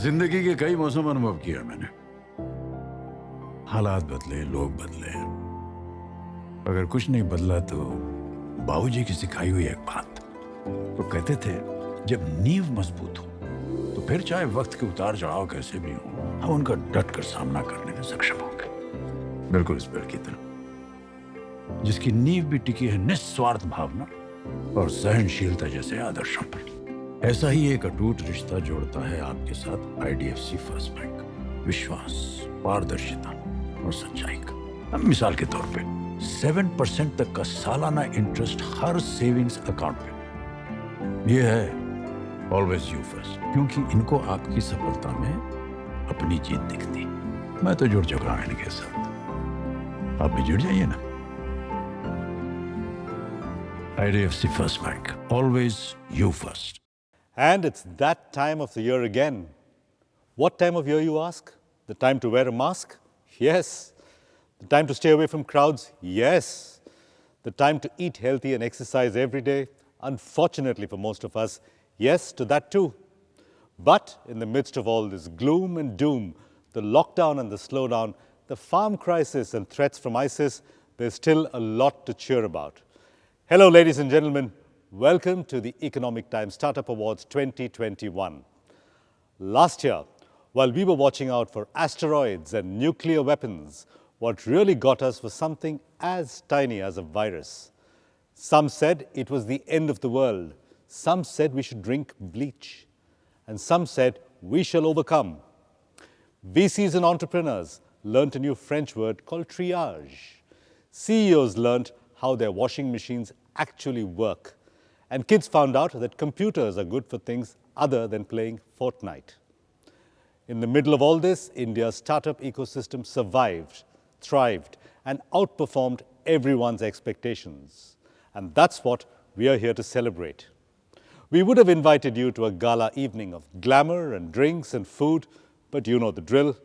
जिंदगी के कई मौसम अनुभव किया मैंने। हालात बदले, लोग बदले, अगर कुछ नहीं बदला तो बाबूजी की सिखाई हुई एक बात तो कहते थे, जब नींव मजबूत हो तो फिर चाहे वक्त के उतार चढ़ाव कैसे भी हो, हम उनका डट कर सामना करने में सक्षम होंगे। बिल्कुल इस पेड़ की तरह जिसकी नींव भी टिकी है निस्वार्थ भावना और सहनशीलता जैसे आदर्शों पर। ऐसा ही एक अटूट रिश्ता जोड़ता है आपके साथ आईडीएफसी फर्स्ट बैंक। विश्वास, पारदर्शिता और सच्चाई का। अब मिसाल के तौर पे 7% तक का सालाना इंटरेस्ट हर सेविंग्स अकाउंट पे। ये है ऑलवेज यू फर्स्ट, क्योंकि इनको आपकी सफलता में अपनी जीत दिखती। मैं तो जुड़ चुका हूं इनके साथ, आप भी जुड़ जाइए ना। IDFC First Bank, always you first. And it's that time of the year again. What time of year, you ask? The time to wear a mask? Yes. The time to stay away from crowds? Yes. The time to eat healthy and exercise every day? Unfortunately for most of us, yes to that too. But in the midst of all this gloom and doom, the lockdown and the slowdown, the farm crisis and threats from ISIS, there's still a lot to cheer about. Hello, ladies and gentlemen. Welcome to the Economic Times Startup Awards 2021. Last year, while we were watching out for asteroids and nuclear weapons, what really got us was something as tiny as a virus. Some said it was the end of the world. Some said we should drink bleach. And some said we shall overcome. VCs and entrepreneurs learnt a new French word called triage. CEOs learnt how their washing machines actually work. And kids found out that computers are good for things other than playing Fortnite. In the middle of all this, India's startup ecosystem survived, thrived, and outperformed everyone's expectations. And that's what we are here to celebrate. We would have invited you to a gala evening of glamour and drinks and food, but you know the drill.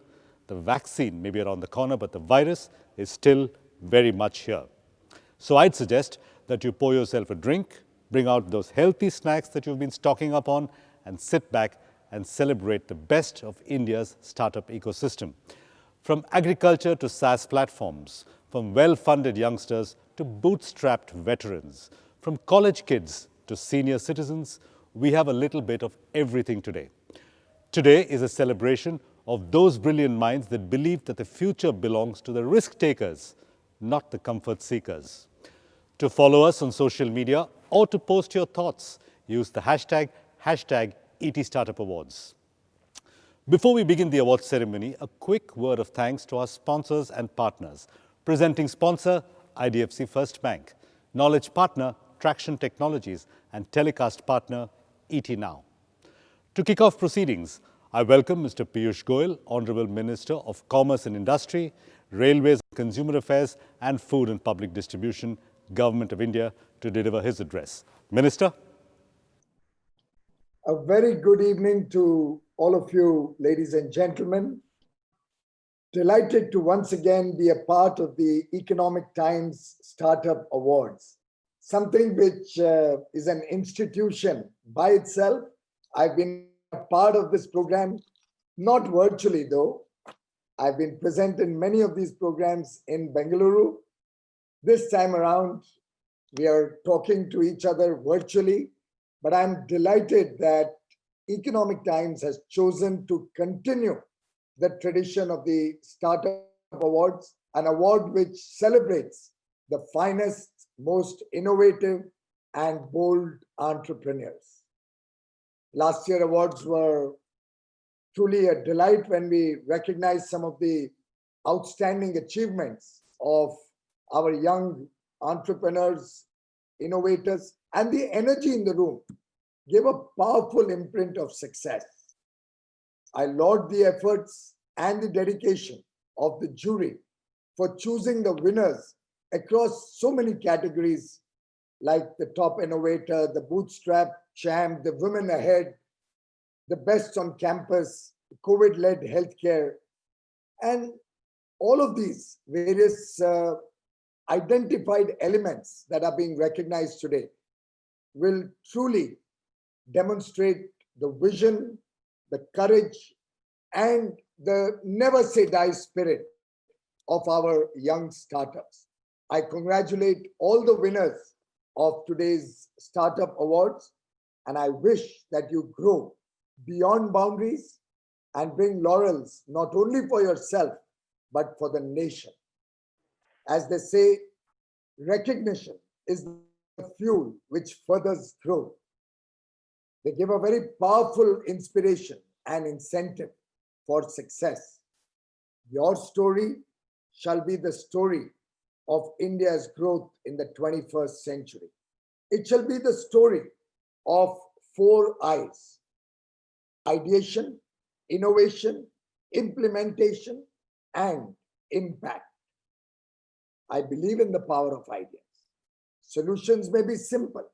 The vaccine may be around the corner, but the virus is still very much here. So I'd suggest that you pour yourself a drink, bring out those healthy snacks that you've been stocking up on, and sit back and celebrate the best of India's startup ecosystem. From agriculture to SaaS platforms, from well-funded youngsters to bootstrapped veterans, from college kids to senior citizens, we have a little bit of everything today. Today is a celebration of those brilliant minds that believe that the future belongs to the risk takers, not the comfort seekers. To follow us on social media or to post your thoughts, use the hashtag #ETStartupAwards. Before we begin the awards ceremony, a quick word of thanks to our sponsors and partners. Presenting sponsor, IDFC First Bank. Knowledge partner, Traction Technologies. And telecast partner, ET Now. To kick off proceedings, I welcome Mr. Piyush Goyal, Honorable Minister of Commerce and Industry, Railways and Consumer Affairs, and Food and Public Distribution, Government of India, to deliver his address. Minister. A very good evening to all of you, ladies and gentlemen. Delighted to once again be a part of the Economic Times Startup Awards, something which is an institution by itself. I've been a part of this program, not virtually though. I've been present in many of these programs in Bengaluru. This time around, we are talking to each other virtually, but I'm delighted that Economic Times has chosen to continue the tradition of the Startup Awards, an award which celebrates the finest, most innovative and bold entrepreneurs. Last year awards were truly a delight when we recognized some of the outstanding achievements of our young entrepreneurs, innovators, and the energy in the room gave a powerful imprint of success. I laud the efforts and the dedication of the jury for choosing the winners across so many categories like the top innovator, the bootstrap champ, the women ahead, the best on campus, COVID-led healthcare, and all of these various identified elements that are being recognized today will truly demonstrate the vision, the courage, and the never say die spirit of our young startups. I congratulate all the winners of today's Startup Awards, and I wish that you grow beyond boundaries and bring laurels not only for yourself, but for the nation. As they say, recognition is the fuel which furthers growth. They give a very powerful inspiration and incentive for success. Your story shall be the story of India's growth in the 21st century. It shall be the story of 4 I's: ideation, innovation, implementation, and impact. I believe in the power of ideas. Solutions may be simple,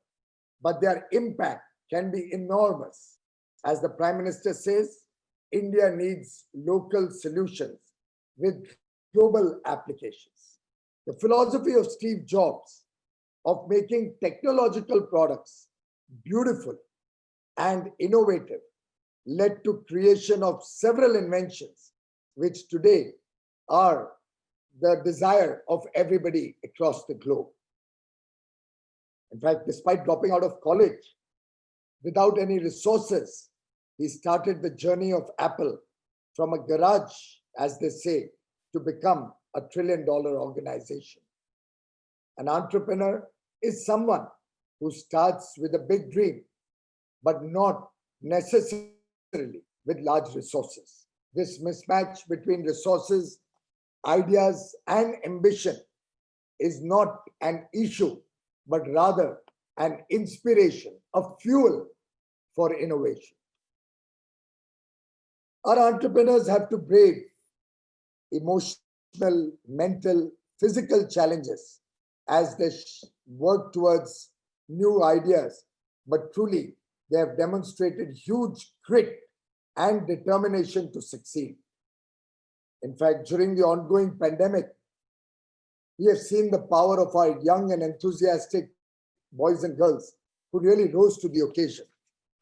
but their impact can be enormous. As the Prime Minister says, India needs local solutions with global applications. The philosophy of Steve Jobs of making technological products beautiful and innovative led to creation of several inventions which today are the desire of everybody across the globe. In fact, despite dropping out of college without any resources, he started the journey of Apple from a garage, as they say, to become a $1 trillion organization. An entrepreneur is someone who starts with a big dream, but not necessarily with large resources. This mismatch between resources, ideas, and ambition is not an issue, but rather an inspiration, a fuel for innovation. Our entrepreneurs have to brave emotional, mental, physical challenges as they work towards new ideas, but truly they have demonstrated huge grit and determination to succeed. In fact, during the ongoing pandemic, we have seen the power of our young and enthusiastic boys and girls who really rose to the occasion.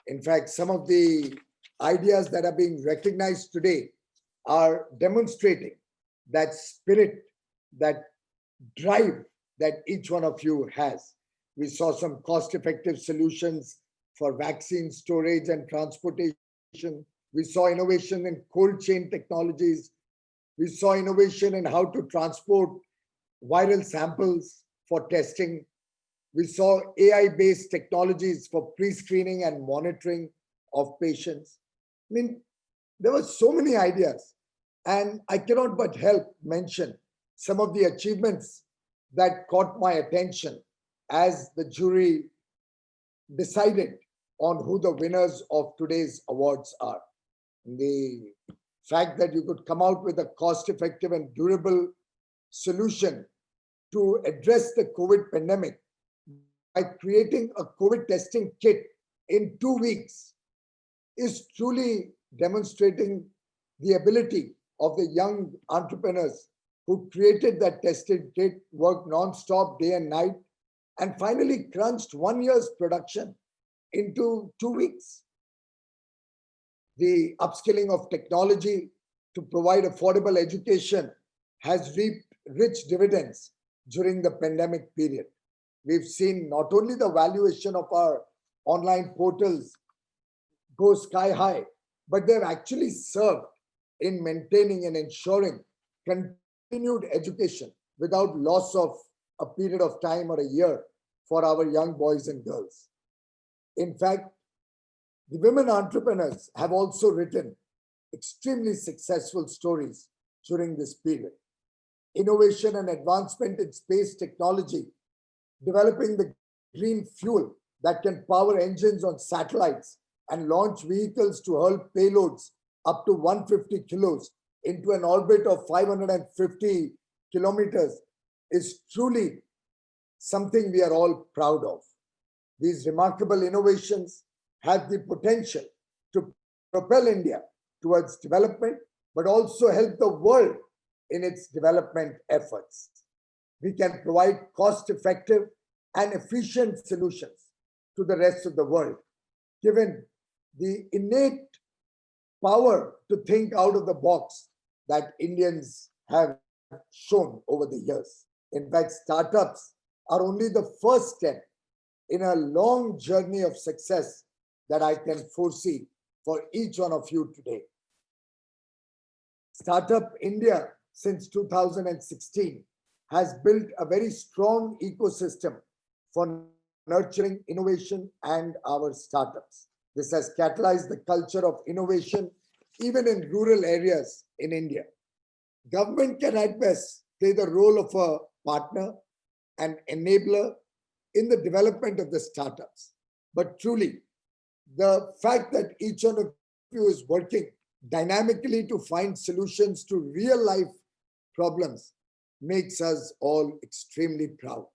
In fact, some of the ideas that are being recognized today are demonstrating that spirit, that drive that each one of you has. We saw some cost-effective solutions for vaccine storage and transportation. We saw innovation in cold chain technologies. We saw innovation in how to transport viral samples for testing. We saw AI-based technologies for pre-screening and monitoring of patients. I mean, there were so many ideas, and I cannot but help mention some of the achievements that caught my attention as the jury decided on who the winners of today's awards are. The fact that you could come out with a cost-effective and durable solution to address the COVID pandemic by creating a COVID testing kit in 2 weeks is truly demonstrating the ability of the young entrepreneurs who created that testing kit, worked non-stop day and night, and finally crunched 1 year's production into 2 weeks. The upskilling of technology to provide affordable education has reaped rich dividends during the pandemic period. We've seen not only the valuation of our online portals go sky high, but they've actually served in maintaining and ensuring continued education without loss of a period of time or a year for our young boys and girls. In fact, the women entrepreneurs have also written extremely successful stories during this period. Innovation and advancement in space technology, developing the green fuel that can power engines on satellites and launch vehicles to hurl payloads up to 150 kilos into an orbit of 550 kilometers is truly something we are all proud of. These remarkable innovations have the potential to propel India towards development, but also help the world in its development efforts. We can provide cost-effective and efficient solutions to the rest of the world, given the innate power to think out of the box that Indians have shown over the years. In fact, startups are only the first step in a long journey of success that I can foresee for each one of you today. Startup India since 2016 has built a very strong ecosystem for nurturing innovation and our startups. This has catalyzed the culture of innovation even in rural areas in India. Government can at best play the role of a partner and enabler in the development of the startups. But truly, the fact that each one of you is working dynamically to find solutions to real life problems makes us all extremely proud.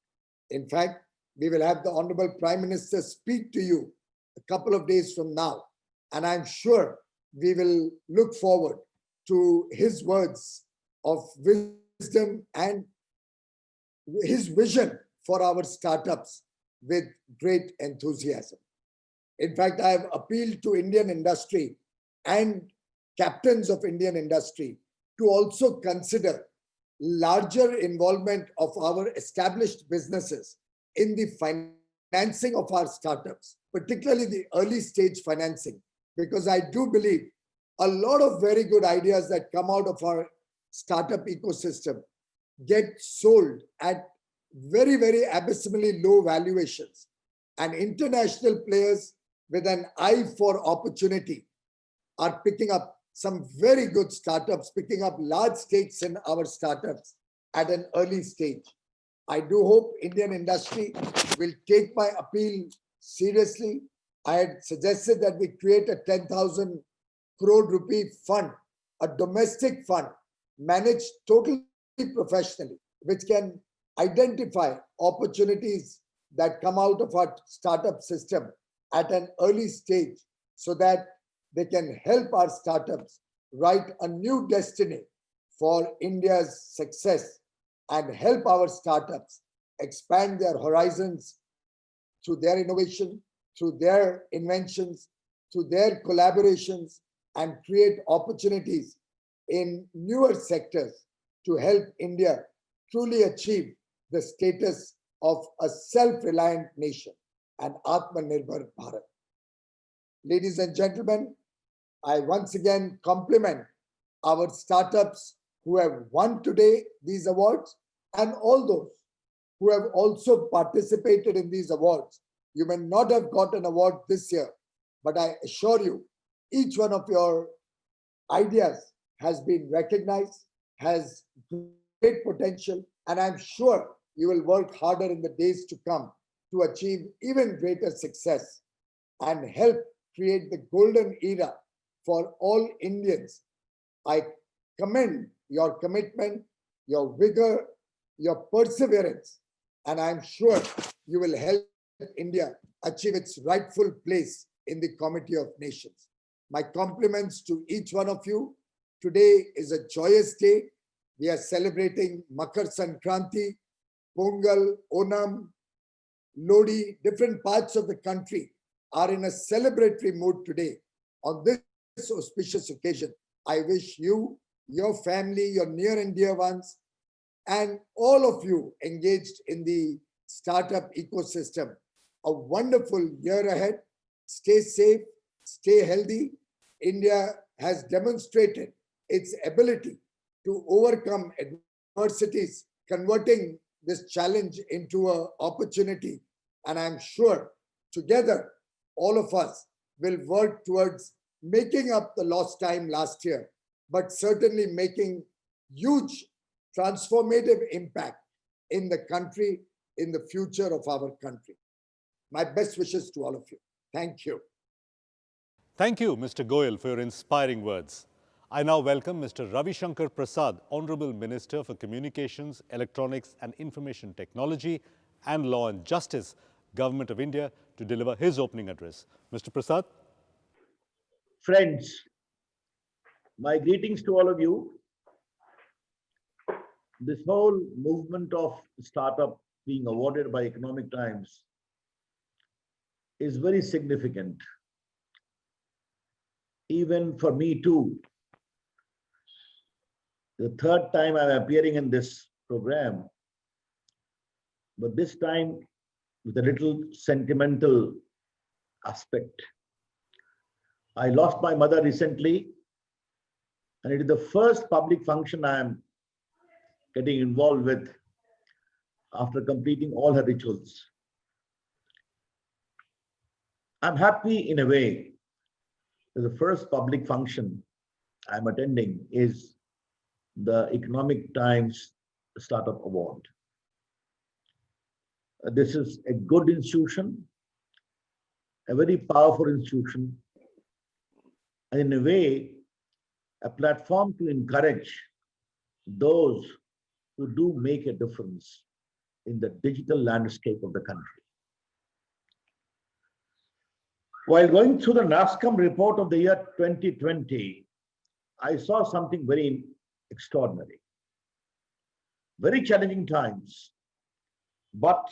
In fact, we will have the Honorable Prime Minister speak to you a couple of days from now, and I'm sure we will look forward to his words of wisdom and his vision for our startups with great enthusiasm. In fact, I have appealed to Indian industry and captains of Indian industry to also consider larger involvement of our established businesses in the financing of our startups, particularly the early stage financing, because I do believe a lot of very good ideas that come out of our startup ecosystem get sold at very, very abysmally low valuations. And international players with an eye for opportunity are picking up some very good startups, picking up large stakes in our startups at an early stage. I do hope Indian industry will take my appeal seriously. I had suggested that we create a 10,000 crore rupee fund, a domestic fund managed totally professionally, which can identify opportunities that come out of our startup system at an early stage so that they can help our startups write a new destiny for India's success and help our startups expand their horizons through their innovation, through their inventions, through their collaborations, and create opportunities in newer sectors to help India truly achieve the status of a self-reliant nation, an Atmanirbhar Bharat. Ladies and gentlemen, I once again compliment our startups who have won today these awards and all those who have also participated in these awards. You may not have got an award this year, but I assure you, each one of your ideas has been recognized, has great potential, and I'm sure you will work harder in the days to come to achieve even greater success and help create the golden era for all Indians. I commend your commitment, your vigor, your perseverance, and I'm sure you will help India achieve its rightful place in the Committee of Nations. My compliments to each one of you. Today is a joyous day. We are celebrating Makar Sankranti, Pongal, Onam, Lodi. Different parts of the country are in a celebratory mood today. On this auspicious occasion, I wish you, your family, your near and dear ones, and all of you engaged in the startup ecosystem a wonderful year ahead. Stay safe, stay healthy. India has demonstrated its ability to overcome adversities, converting this challenge into an opportunity. And I'm sure together, all of us will work towards making up the lost time last year, but certainly making huge transformative impact in the country, in the future of our country. My best wishes to all of you. Thank you. Thank you, Mr. Goyal, for your inspiring words. I now welcome Mr. Ravi Shankar Prasad, Honorable Minister for Communications, Electronics and Information Technology and Law and Justice, Government of India, to deliver his opening address. Mr. Prasad. Friends, my greetings to all of you. This whole movement of startup being awarded by Economic Times is very significant. even for me too, the third time I'm appearing in this program, but this time with a little sentimental aspect. I lost my mother recently, and it is the first public function I am getting involved with after completing all her rituals. I'm happy in a way that the first public function I'm attending is the Economic Times Startup Award. This is a good institution, a very powerful institution, and in a way, a platform to encourage those who do make a difference in the digital landscape of the country. While going through the NASSCOM report of the year 2020, I saw something very extraordinary. Very challenging times, but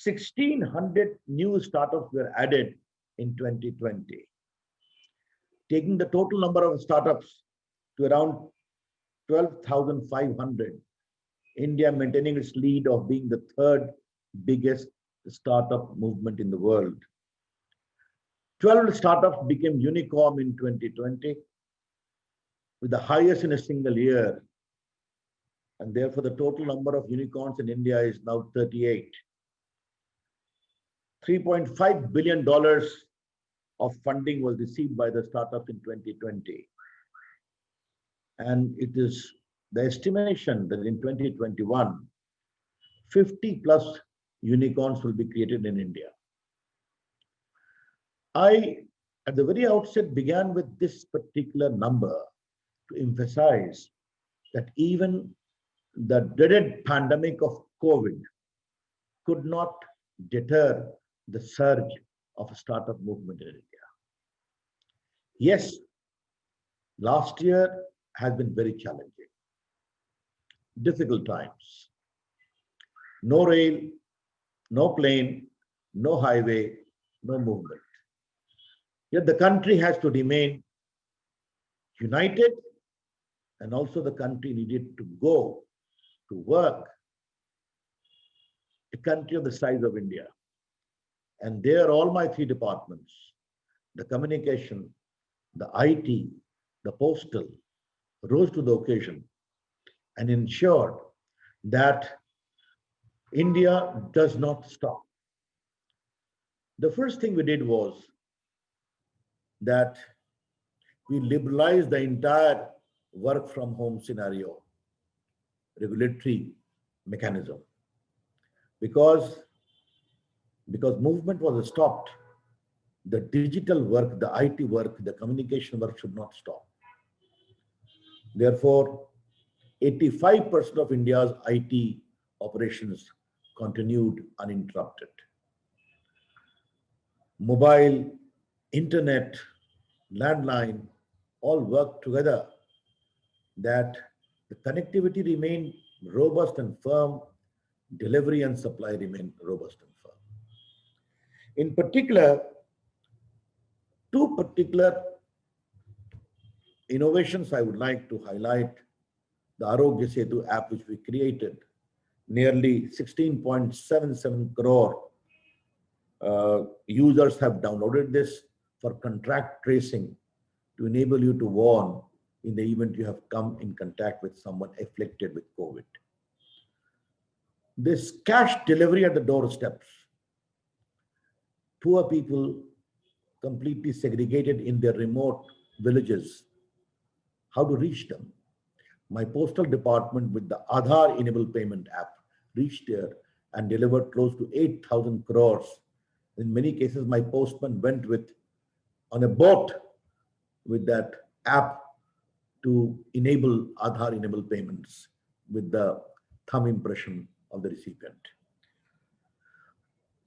1,600 new startups were added in 2020, taking the total number of startups to around 12,500. India maintaining its lead of being the third biggest startup movement in the world. 12 startups became unicorn in 2020, with the highest in a single year. And therefore, the total number of unicorns in India is now 38. $3.5 billion of funding was received by the startups in 2020. And it is the estimation that in 2021, 50 plus unicorns will be created in India. I, at the very outset, began with this particular number to emphasize that even the dreaded pandemic of COVID could not deter the surge of a startup movement in India. Yes, last year has been very challenging. Difficult times. No rail, no plane, no highway, no movement. Yet the country has to remain united, and also the country needed to go to work. A country of the size of India. And there all my three departments, the communication, the IT, the postal, rose to the occasion and ensured that India does not stop. The first thing we did was that we liberalized the entire work from home scenario, regulatory mechanism. Because movement was stopped, the digital work, the IT work, the communication work should not stop. Therefore, 85% of India's IT operations continued uninterrupted. Mobile, internet, landline, all worked together, that the connectivity remained robust and firm, delivery and supply remained robust and firm. In particular, two particular innovations I would like to highlight. The Arrogatu app, which we created, nearly 16.77 crore users have downloaded this for contact tracing to enable you to warn in the event you have come in contact with someone afflicted with COVID. This cash delivery at the doorsteps, poor people completely segregated in their remote villages, how to reach them. My postal department with the Aadhaar enabled payment app reached there and delivered close to 8,000 crores. In many cases, my postman went on a boat with that app to enable Aadhaar enabled payments with the thumb impression of the recipient.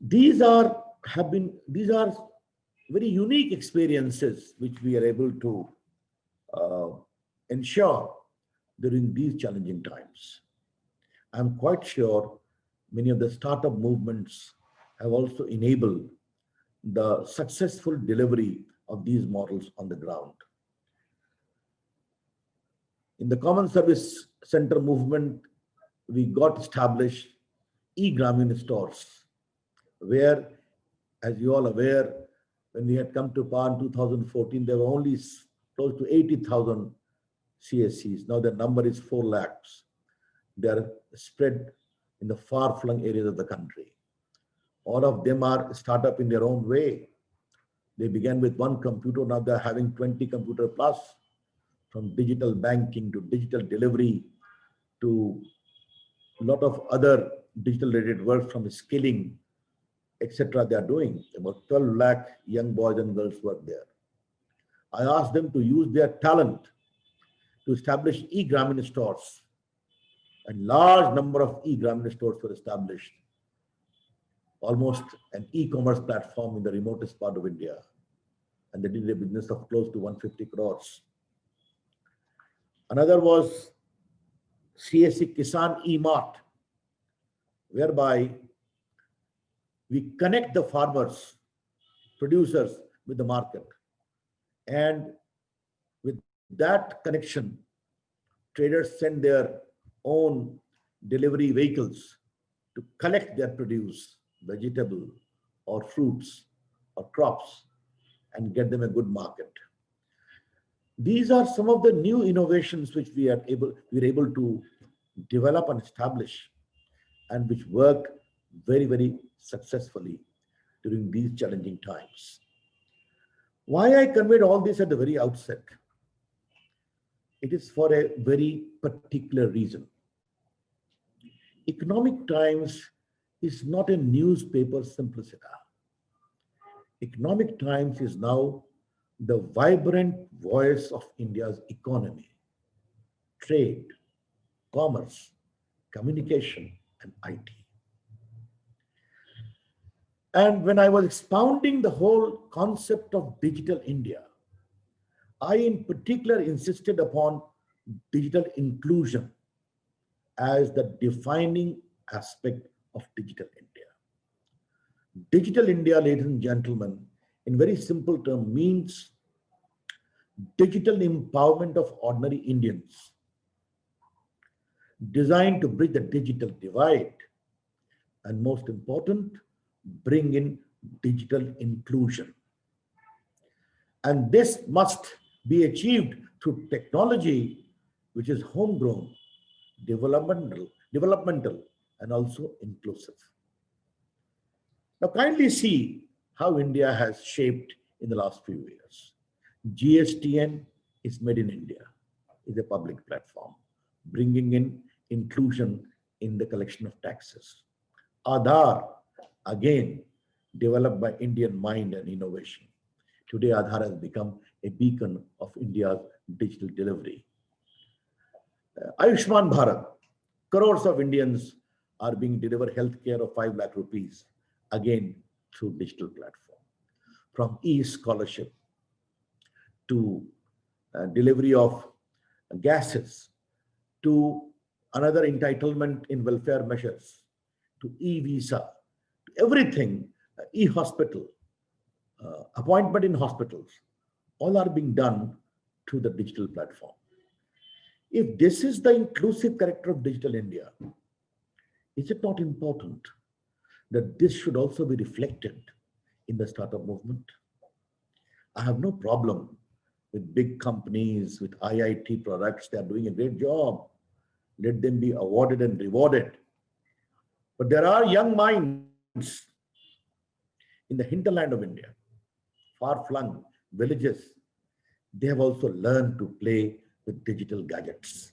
These are very unique experiences which we are able to ensure during these challenging times. I'm quite sure many of the startup movements have also enabled the successful delivery of these models on the ground. In the Common Service Center movement, we got established e-Gramin stores, where, as you all aware, when we had come to power in 2014, there were only close to 80,000 CSCs. Now the number is 4 lakhs. They are spread in the far-flung areas of the country. All of them are startup in their own way. They began with 1 computer, now they're having 20 computer plus, from digital banking to digital delivery to a lot of other digital related work from skilling, etc. They are doing. About 12 lakh young boys and girls work there. I asked them to use their talent to establish e-Gramin stores. A large number of e-Gramin stores were established. Almost an e-commerce platform in the remotest part of India. And they did a business of close to 150 crores. Another was CSC Kisan E-Mart, whereby we connect the farmers, producers with the market. And with that connection, traders send their own delivery vehicles to collect their produce, vegetable or fruits or crops, and get them a good market. These are some of the new innovations which we are able to develop and establish, and which work very, very successfully during these challenging times. Why I conveyed all this at the very outset? It is for a very particular reason. Economic Times is not a newspaper simpliciter. Economic Times is now the vibrant voice of India's economy, trade, commerce, communication, and IT. And when I was expounding the whole concept of digital India, I in particular insisted upon digital inclusion as the defining aspect of digital India. Digital India, ladies and gentlemen, in very simple terms means digital empowerment of ordinary Indians, designed to bridge the digital divide, and most important, bring in digital inclusion. And this must be achieved through technology which is homegrown, developmental, and also inclusive. Now kindly see how India has shaped in the last few years. GSTN is made in India, is a public platform, bringing in inclusion in the collection of taxes. Aadhaar, again, developed by Indian mind and innovation. Today, Aadhaar has become a beacon of India's digital delivery. Ayushman Bharat, crores of Indians are being delivered healthcare of 5 lakh rupees, again through digital platform. From e-scholarship to delivery of gases, to another entitlement in welfare measures, to e-visa, to everything, e-hospital, appointment in hospitals, all are being done through the digital platform. If this is the inclusive character of digital India, is it not important that this should also be reflected in the startup movement? I have no problem with big companies, with IIT products. They are doing a great job. Let them be awarded and rewarded. But there are young minds in the hinterland of India, far-flung villages. They have also learned to play with digital gadgets.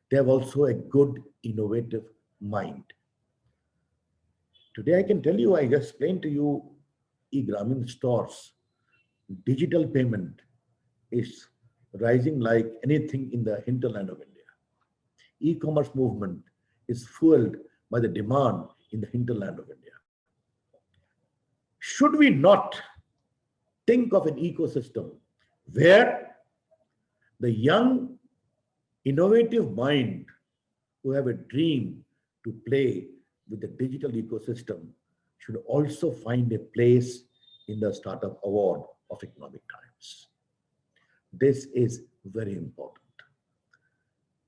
They have also a good, innovative mind. Today, I can tell you, I just explained to you, e-Gramin stores, digital payment is rising like anything in the hinterland of India. E-commerce movement is fueled by the demand in the hinterland of India. Should we not think of an ecosystem where the young, innovative mind who have a dream to play with the digital ecosystem should also find a place in the startup award of economic times. This is very important.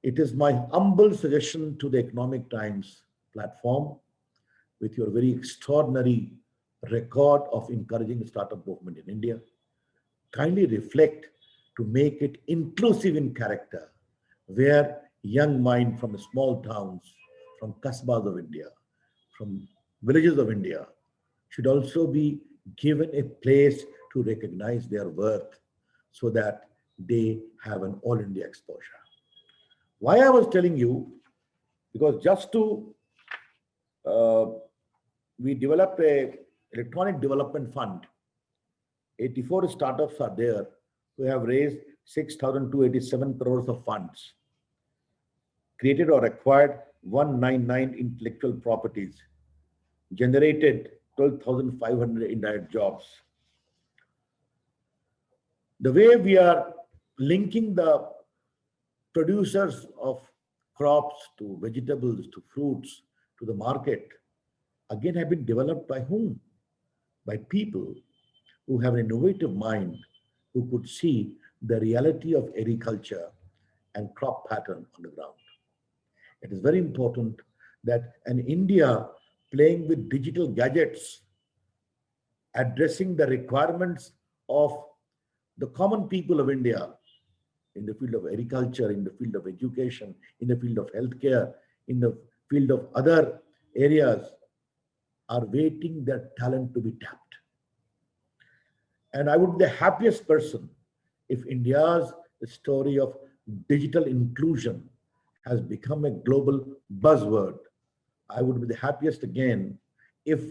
It is my humble suggestion to the Economic Times platform, with your very extraordinary record of encouraging the startup movement in India, kindly reflect to make it inclusive in character, where young minds from small towns, from kasbas of India, from villages of India, should also be given a place to recognize their worth so that they have an all India exposure. Why I was telling you, because just to we developed a electronic development fund. 84 startups are there who have raised 6,287 crores of funds, created or acquired 199 intellectual properties, generated 12,500 indirect jobs. The way we are linking the producers of crops to vegetables to fruits to the market, again have been developed by whom? By people who have an innovative mind, who could see the reality of agriculture and crop pattern on the ground. It is very important that an India playing with digital gadgets, addressing the requirements of the common people of India in the field of agriculture, in the field of education, in the field of healthcare, in the field of other areas, are waiting their talent to be tapped. And I would be the happiest person if India's story of digital inclusion has become a global buzzword. I would be the happiest again if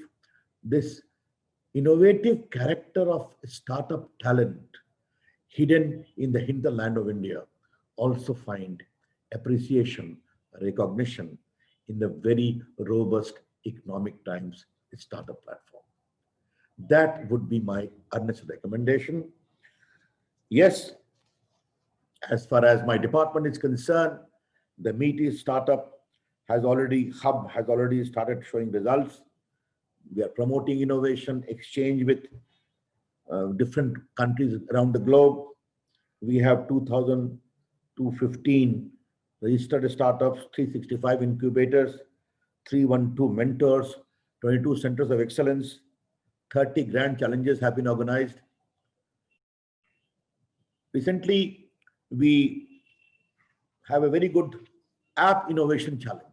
this innovative character of startup talent hidden in the hinterland of India also find appreciation, recognition in the very robust Economic Times startup platform. That would be my earnest recommendation. Yes, as far as my department is concerned, the Meaty startup hub has already started showing results. We are promoting innovation, exchange with different countries around the globe. We have 2,215 registered startups, 365 incubators, 312 mentors, 22 centers of excellence, 30 grand challenges have been organized. Recently, we have a very good app innovation challenge.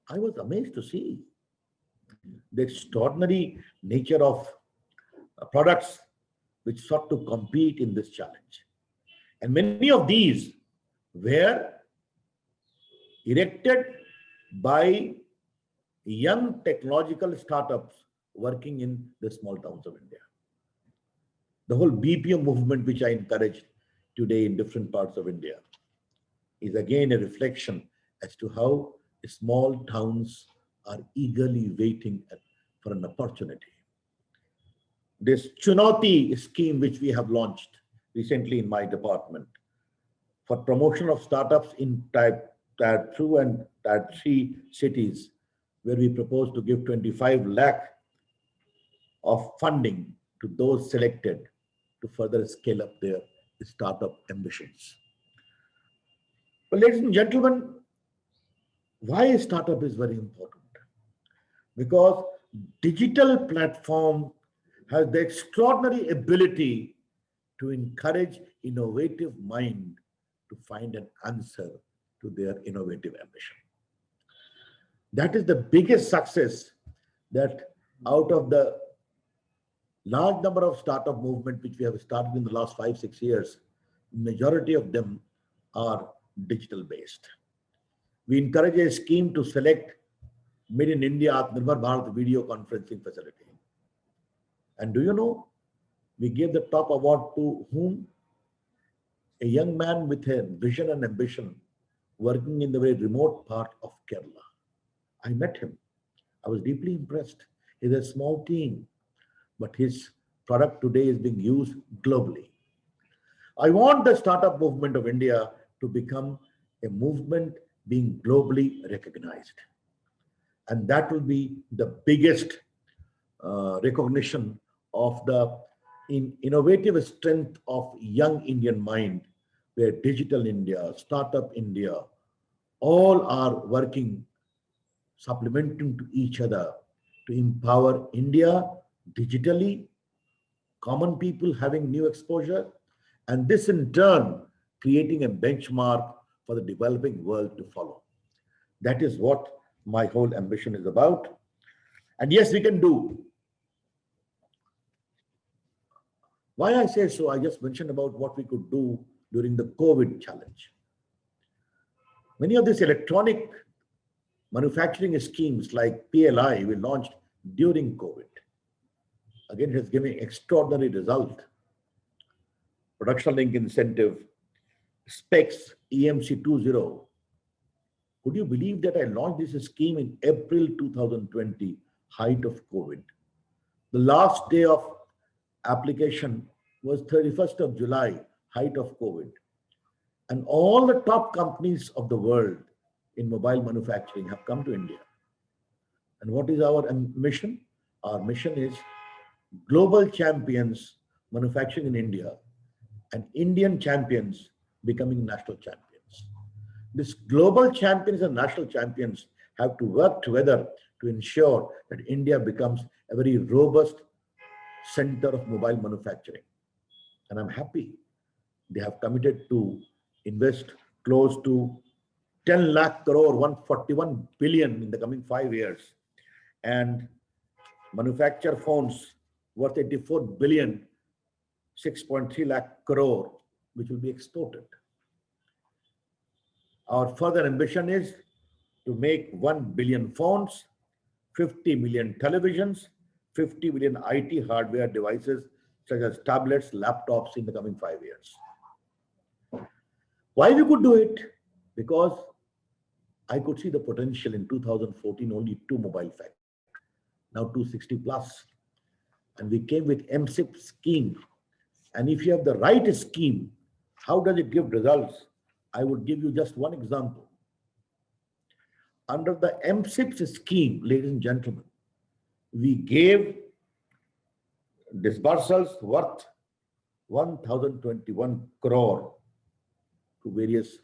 I was amazed to see the extraordinary nature of products which sought to compete in this challenge. And many of these were erected by young technological startups working in the small towns of India. The whole BPO movement, which I encouraged today in different parts of India, is again a reflection as to how small towns are eagerly waiting for an opportunity. This Chunauti scheme, which we have launched recently in my department for promotion of startups in Tier 2 and Tier 3 cities, where we propose to give 25 lakh of funding to those selected to further scale up their startup ambitions. But ladies and gentlemen, why a startup is very important? Because digital platform has the extraordinary ability to encourage innovative mind to find an answer to their innovative ambition. That is the biggest success that out of the large number of startup movement which we have started in the last 5-6 years, majority of them are digital based. We encourage a scheme to select Made in India Atmanirbhar Bharat video conferencing facility. And do you know, we gave the top award to whom? A young man with a vision and ambition working in the very remote part of Kerala. I met him. I was deeply impressed. He's a small team, but his product today is being used globally. I want the startup movement of India to become a movement being globally recognized. And that will be the biggest recognition of the in innovative strength of young Indian mind, where Digital India, Startup India, all are working, supplementing to each other to empower India digitally, common people having new exposure, and this in turn creating a benchmark for the developing world to follow. That is what my whole ambition is about. And yes, we can do. Why I say so, I just mentioned about what we could do during the COVID challenge. Many of these electronic manufacturing schemes like PLI we launched during COVID. Again, it has given extraordinary result. Production link incentive, specs, EMC 2.0. Could you believe that I launched this scheme in April 2020, height of COVID? The last day of application was 31st of July, height of COVID. And all the top companies of the world in mobile manufacturing have come to India. And what is our mission? Our mission is global champions manufacturing in India and Indian champions becoming national champions. These global champions and national champions have to work together to ensure that India becomes a very robust center of mobile manufacturing. And I'm happy they have committed to invest close to 10 lakh crore, 141 billion in the coming 5 years, and manufacture phones worth 84 billion, 6.3 lakh crore, which will be exported. Our further ambition is to make 1 billion phones, 50 million televisions, 50 million IT hardware devices such as tablets, laptops in the coming 5 years. Why we could do it? Because I could see the potential. In 2014, only 2 mobile factories, now 260 plus. And we came with MSIP scheme. And if you have the right scheme, how does it give results? I would give you just one example. Under the MSIP scheme, ladies and gentlemen, we gave disbursals worth 1,021 crore to various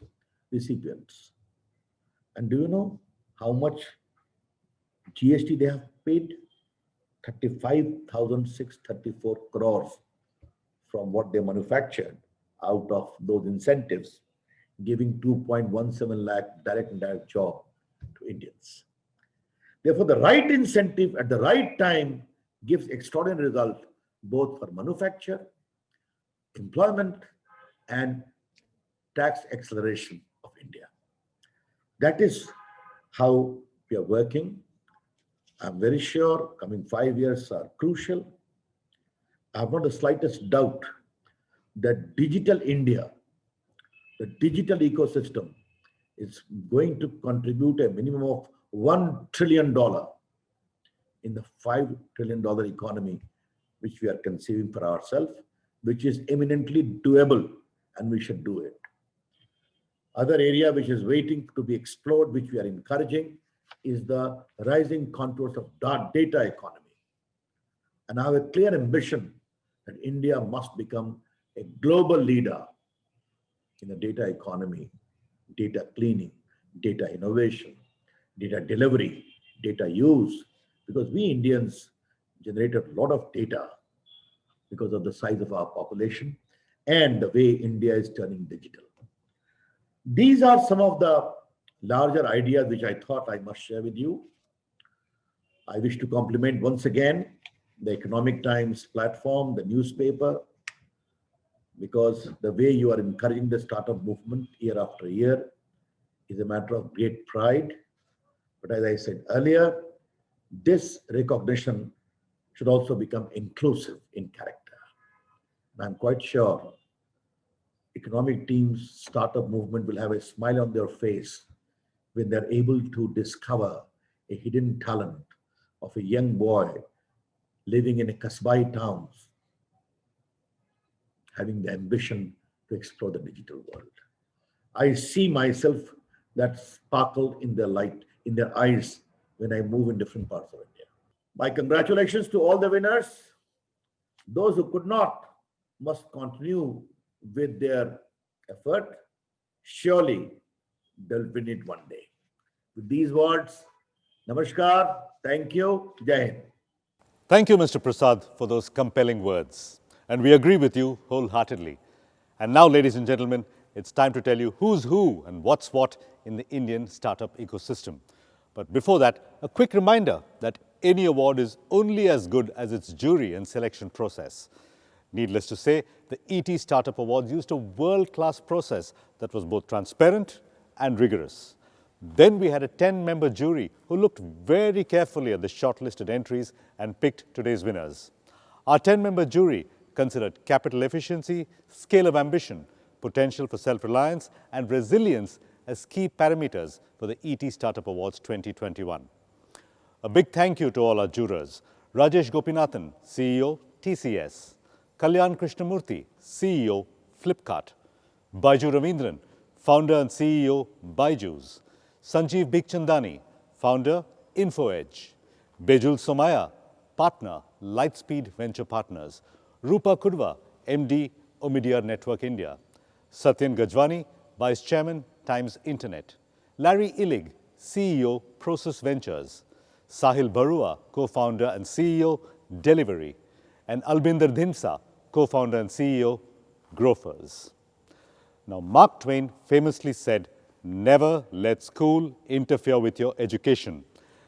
recipients. And do you know how much GST they have paid? 35,634 crores from what they manufactured out of those incentives, giving 2.17 lakh direct and indirect job to Indians. Therefore, the right incentive at the right time gives extraordinary result both for manufacture, employment, and tax acceleration of India. That is how we are working. I'm very sure coming 5 years are crucial. I have not the slightest doubt that digital India, the digital ecosystem, is going to contribute a minimum of $1 trillion in the $5 trillion economy, which we are conceiving for ourselves, which is eminently doable, and we should do it. Other area which is waiting to be explored, which we are encouraging, is the rising contours of data economy. And I have a clear ambition that India must become a global leader in the data economy, data cleaning, data innovation, data delivery, data use, because we Indians generated a lot of data because of the size of our population and the way India is turning digital. These are some of the larger ideas which I thought I must share with you. I wish to compliment once again the Economic Times platform, the newspaper, because the way you are encouraging the startup movement year after year is a matter of great pride. But as I said earlier, this recognition should also become inclusive in character. And I'm quite sure economic teams, startup movement will have a smile on their face when they're able to discover a hidden talent of a young boy living in a Kasbai towns, having the ambition to explore the digital world. I see myself that sparkle in their light, in their eyes when I move in different parts of India. My congratulations to all the winners. Those who could not must continue with their effort. Surely they'll win it one day. With these words, Namaskar, thank you, Jai Hind. Thank you, Mr. Prasad, for those compelling words. And we agree with you wholeheartedly. And now, ladies and gentlemen, it's time to tell you who's who and what's what in the Indian startup ecosystem. But before that, a quick reminder that any award is only as good as its jury and selection process. Needless to say, the ET Startup Awards used a world-class process that was both transparent and rigorous. Then we had a 10-member jury who looked very carefully at the shortlisted entries and picked today's winners. Our 10-member jury considered capital efficiency, scale of ambition, potential for self-reliance, and resilience as key parameters for the ET Startup Awards 2021. A big thank you to all our jurors: Rajesh Gopinathan, CEO, TCS; Kalyan Krishnamurthy, CEO, Flipkart; Baiju Ravindran, founder and CEO, Byju's; Sanjeev Bigchandani, founder, InfoEdge; Bejul Somaya, partner, Lightspeed Venture Partners; Rupa Kudva, MD, Omidyar Network India; Satyan Gajwani, Vice Chairman, Times Internet; Larry Illig, CEO, Process Ventures; Sahil Barua, co-founder and CEO, Delivery; and Albinder Dhimsa, co-founder and CEO, Grofers. Now, Mark Twain famously said, "Never let school interfere with your education."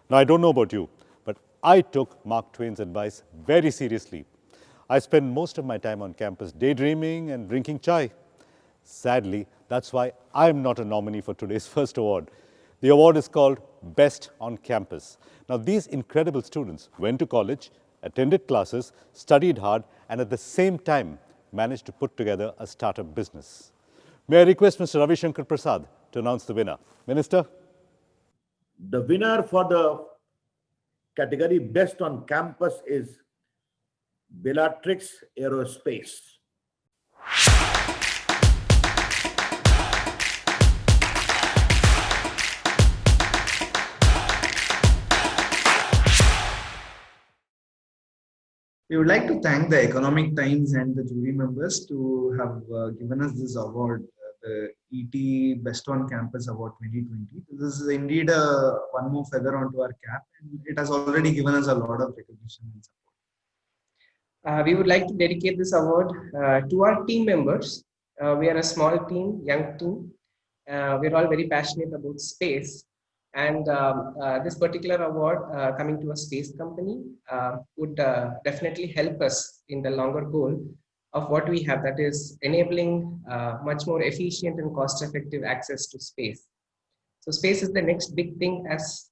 Now, I don't know about you, but I took Mark Twain's advice very seriously. I spend most of my time on campus daydreaming and drinking chai. Sadly, that's why I'm not a nominee for today's first award. The award is called Best on Campus. Now, these incredible students went to college, attended classes, studied hard, and at the same time managed to put together a startup business. May I request Mr. Ravi Shankar Prasad to announce the winner. Minister? The winner for the category Best on Campus is Bellatrix Aerospace. We would like to thank the Economic Times and the jury members to have given us this award, the ET Best on Campus Award 2020. This is indeed one more feather onto our cap, and it has already given us a lot of recognition and support. We would like to dedicate this award to our team members. We are a small team, young team. We're all very passionate about space. And this particular award coming to a space company would definitely help us in the longer goal of what we have, that is enabling much more efficient and cost-effective access to space. So space is the next big thing, as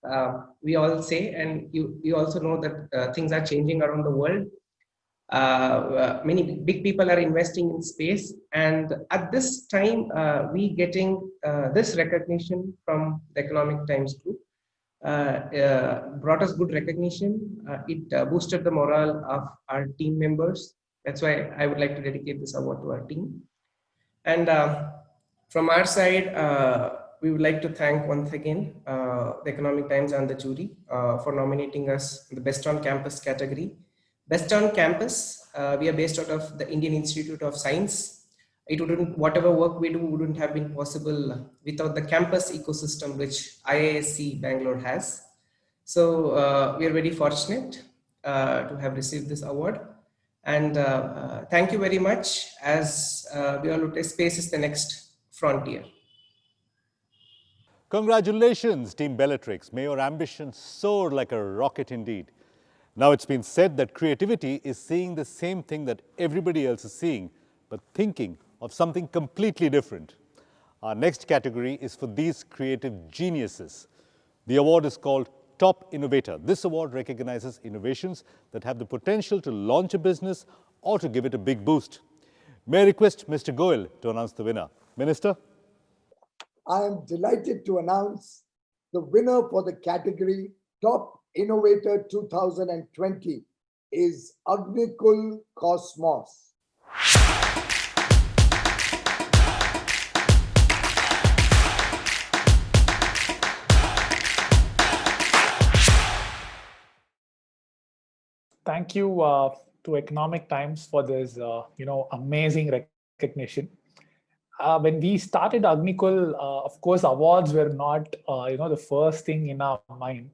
we all say, and you also know that things are changing around the world. Many big people are investing in space, and at this time we getting this recognition from the Economic Times group brought us good recognition. It boosted the morale of our team members. That's why I would like to dedicate this award to our team. And from our side, we would like to thank once again the Economic Times and the jury for nominating us in the Best on Campus category. Best on Campus, we are based out of the Indian Institute of Science. It wouldn't, whatever work we do wouldn't have been possible without the campus ecosystem which IISc Bangalore has. So we are very fortunate to have received this award. And thank you very much, as we all look at space is the next frontier. Congratulations, Team Bellatrix. May your ambition soar like a rocket indeed. Now, it's been said that creativity is seeing the same thing that everybody else is seeing, but thinking of something completely different. Our next category is for these creative geniuses. The award is called Top Innovator. This award recognizes innovations that have the potential to launch a business or to give it a big boost. May I request Mr. Goel to announce the winner. Minister? I am delighted to announce the winner for the category Top Innovator 2020 is Ugl Cosmos. Thank you, to Economic Times for this, amazing recognition. When we started Agnikul, of course, awards were not, the first thing in our mind.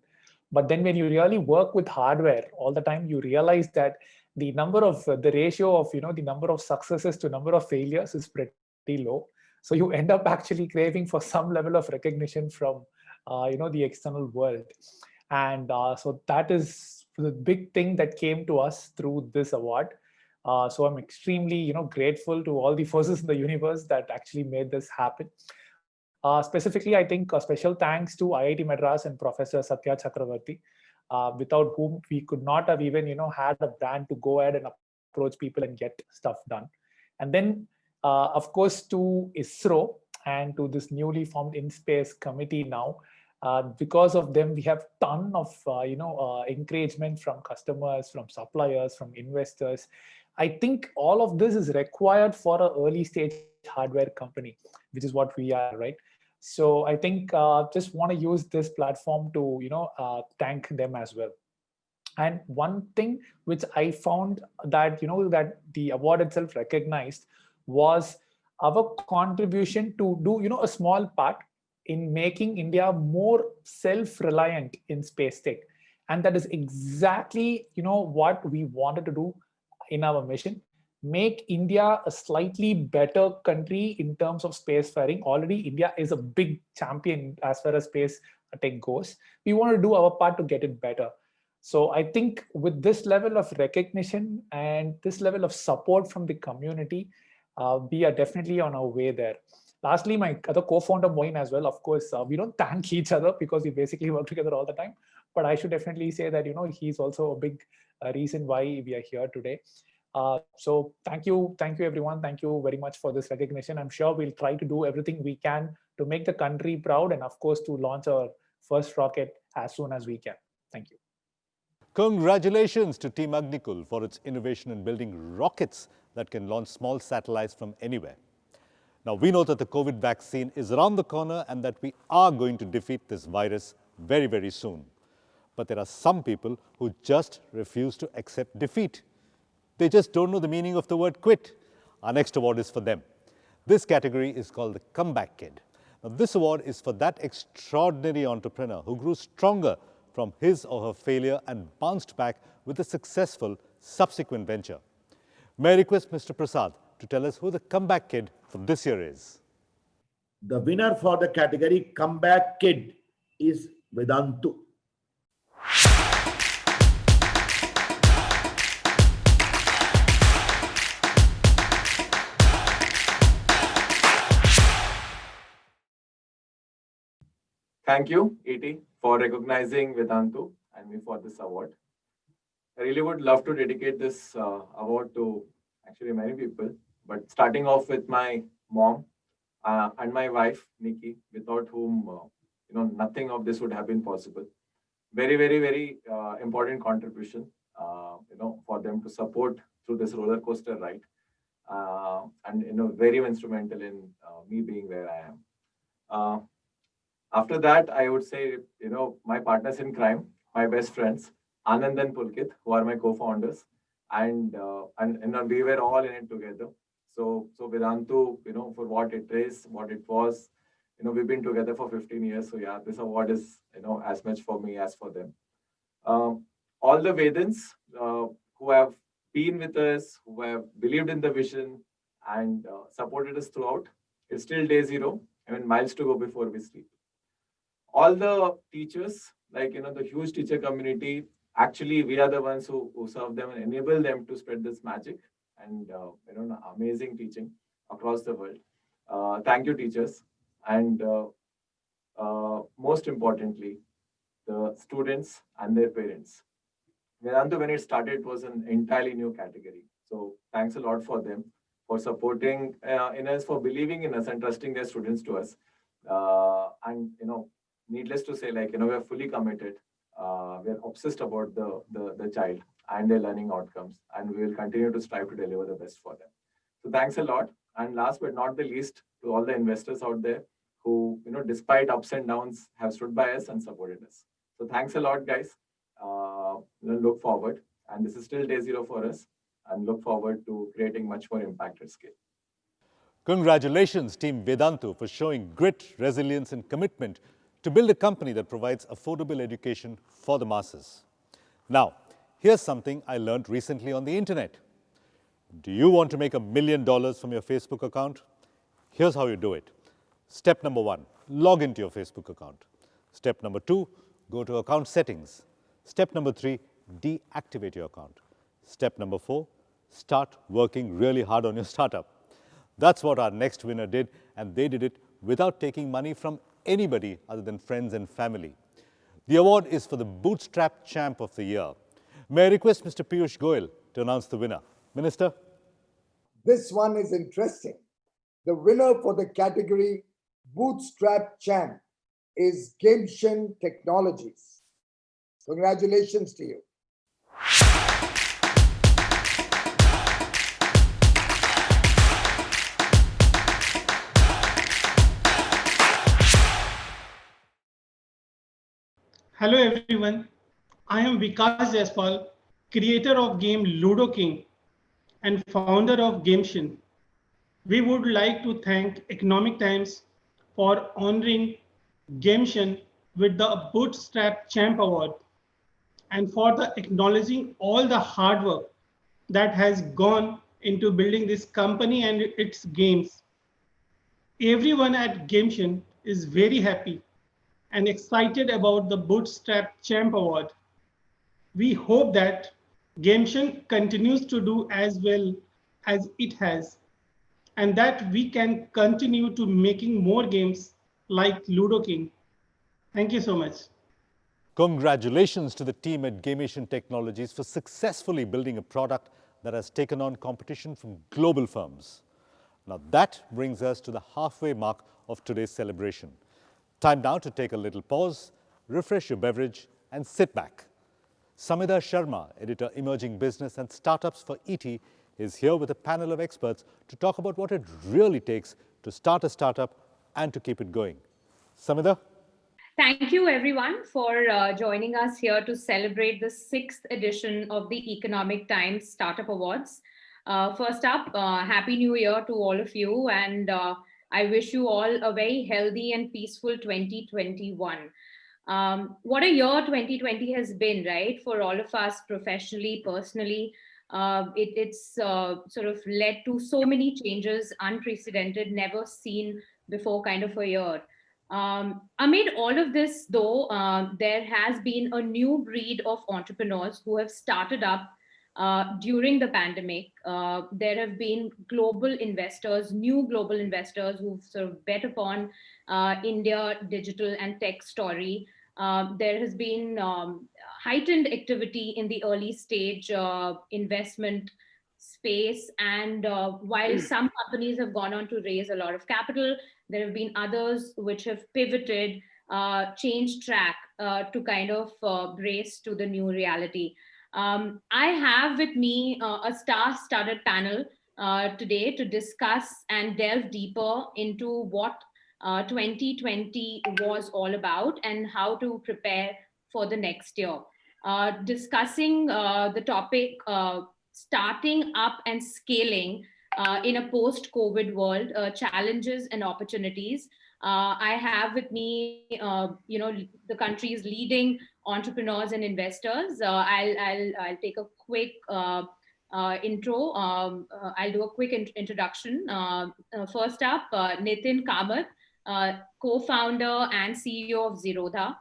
But then when you really work with hardware all the time, you realize that the ratio of, the number of successes to number of failures is pretty low. So you end up actually craving for some level of recognition from, the external world. And so that is the big thing that came to us through this award. So I'm extremely, grateful to all the forces in the universe that actually made this happen. Specifically, I think a special thanks to IIT Madras and Professor Satya Chakravarti, without whom we could not have even, had a brand to go ahead and approach people and get stuff done. And then, of course, to ISRO and to this newly formed InSpace committee now. Because of them, we have ton of encouragement from customers, from suppliers, from investors. I think all of this is required for an early stage hardware company, which is what we are, right? So I think just want to use this platform to thank them as well. And one thing which I found that that the award itself recognized was our contribution to do a small part in making India more self-reliant in space tech. And that is exactly what we wanted to do in our mission. Make India a slightly better country in terms of spacefaring. Already India is a big champion as far as space tech goes. We want to do our part to get it better. So I think with this level of recognition and this level of support from the community, we are definitely on our way there. Lastly, my other co-founder Moin as well. Of course, we don't thank each other because we basically work together all the time. But I should definitely say that he's also a big reason why we are here today. So thank you everyone. Thank you very much for this recognition. I'm sure we'll try to do everything we can to make the country proud, and of course to launch our first rocket as soon as we can. Thank you. Congratulations to Team Agnikul for its innovation in building rockets that can launch small satellites from anywhere. Now, we know that the COVID vaccine is around the corner and that we are going to defeat this virus very, very soon. But there are some people who just refuse to accept defeat. They just don't know the meaning of the word quit. Our next award is for them. This category is called the Comeback Kid. Now, this award is for that extraordinary entrepreneur who grew stronger from his or her failure and bounced back with a successful subsequent venture. May I request Mr. Prasad to tell us who the Comeback Kid for this year is? The winner for the category Comeback Kid is Vedantu. Thank you, ET, for recognizing Vedantu and me for this award. I really would love to dedicate this award to actually many people, but starting off with my mom and my wife, Nikki, without whom nothing of this would have been possible. Very, very, very important contribution, for them to support through this roller coaster ride, and very instrumental in me being where I am. After that, I would say, my partners in crime, my best friends, Anand and Pulkit, who are my co-founders, and we were all in it together. So Vedantu, for what it is, what it was, we've been together for 15 years. So yeah, this award is, as much for me as for them. All the Vedans who have been with us, who have believed in the vision and supported us throughout, it's still day zero. Miles to go before we sleep. All the teachers, the huge teacher community, actually, we are the ones who serve them and enable them to spread this magic and, amazing teaching across the world. Thank you, teachers. And most importantly, the students and their parents. Vedantu, when it started, was an entirely new category. So thanks a lot for them, for supporting in us, for believing in us and trusting their students to us. And, needless to say, we are fully committed. We are obsessed about the child and their learning outcomes, and we will continue to strive to deliver the best for them. So thanks a lot. And last but not the least, to all the investors out there who, despite ups and downs, have stood by us and supported us. So thanks a lot, guys. Look forward. And this is still day zero for us. and look forward to creating much more impact at scale. Congratulations, Team Vedantu, for showing grit, resilience, and commitment to build a company that provides affordable education for the masses. Now, here's something I learned recently on the internet. Do you want to make $1 million from your Facebook account? Here's how you do it. Step number 1, log into your Facebook account. Step number 2, go to account settings. Step number 3, deactivate your account. Step number 4, start working really hard on your startup. That's what our next winner did, and they did it without taking money from anybody other than friends and family. The award is for the Bootstrap Champ of the Year. May I request Mr. Piyush Goyal to announce the winner? Minister? This one is interesting. The winner for the category Bootstrap Champ is Gameshin Technologies. Congratulations to you. Hello everyone, I am Vikas Jaspal, creator of game Ludo King and founder of Gameshin. We would like to thank Economic Times for honoring Gameshin with the Bootstrap Champ Award and for the acknowledging all the hard work that has gone into building this company and its games. Everyone at Gameshin is very happy and excited about the Bootstrap Champ Award. We hope that Gameshin continues to do as well as it has, and that we can continue to making more games like Ludo King. Thank you so much. Congratulations to the team at Gameshin Technologies for successfully building a product that has taken on competition from global firms. Now that brings us to the halfway mark of today's celebration. Time now to take a little pause, refresh your beverage, and sit back. Samida Sharma, editor Emerging Business and Startups for ET, is here with a panel of experts to talk about what it really takes to start a startup and to keep it going. Samida? Thank you everyone for joining us here to celebrate the 6th edition of the Economic Times Startup Awards. First up, Happy New Year to all of you, and I wish you all a very healthy and peaceful 2021. What a year 2020 has been, right? For all of us professionally, personally, it's sort of led to so many changes, unprecedented, never seen before kind of a year. Amid all of this, though, there has been a new breed of entrepreneurs who have started up during the pandemic. There have been global investors, new global investors who've sort of bet upon India digital and tech story. There has been heightened activity in the early stage investment space. And while some companies have gone on to raise a lot of capital, there have been others which have pivoted, changed track to kind of brace to the new reality. I have with me a star-studded panel today to discuss and delve deeper into what 2020 was all about and how to prepare for the next year. Discussing the topic starting up and scaling in a post-COVID world, challenges and opportunities. I have with me, the country's leading entrepreneurs and investors. I'll take a quick intro. I'll do a quick introduction. First up, Nitin Kamath, co-founder and CEO of Zerodha.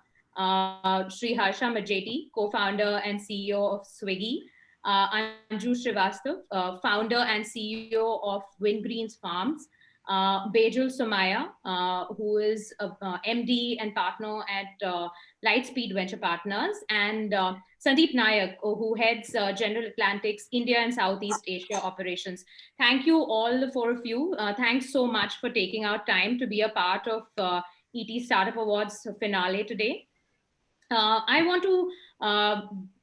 Sri Harsha Majeti, co-founder and CEO of Swiggy. Anju Srivastav, founder and CEO of Wingreens Farms. Bejul Somaya, who is a MD and partner at Lightspeed Venture Partners, and Sandeep Nayak, who heads General Atlantic's India and Southeast Asia operations. Thank you all, the four of you. Thanks so much for taking out time to be a part of ET Startup Awards finale today. I want to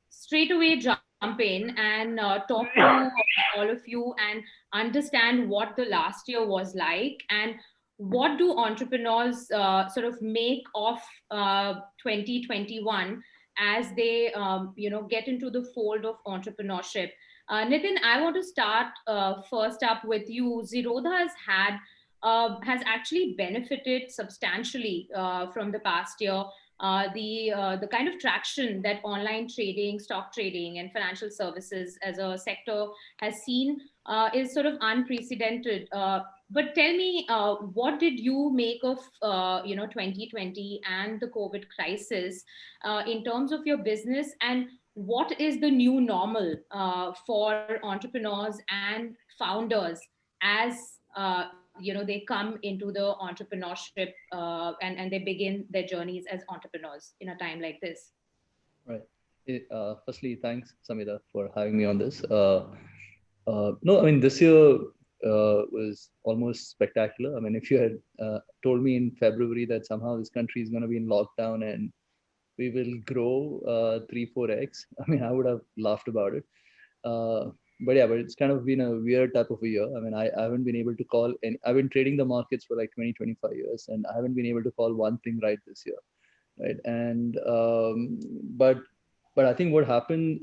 straight away jump in and talk to all of you and understand what the last year was like and what do entrepreneurs sort of make of 2021 as they get into the fold of entrepreneurship. Nitin, I want to start first up with you. Zerodha has actually benefited substantially from the past year. The kind of traction that online trading, stock trading, and financial services as a sector has seen is sort of unprecedented. But tell me, what did you make of 2020 and the COVID crisis in terms of your business, and what is the new normal for entrepreneurs and founders as they come into the entrepreneurship and they begin their journeys as entrepreneurs in a time like this? Right. Firstly, thanks, Samita, for having me on this. No, I mean, this year was almost spectacular. I mean, if you had told me in February that somehow this country is going to be in lockdown and we will grow 3-4x, I mean, I would have laughed about it. But yeah, but it's kind of been a weird type of a year. I mean, I haven't been able to call any, I've been trading the markets for like 20-25 years, and I haven't been able to call one thing right this year. Right. And but I think what happened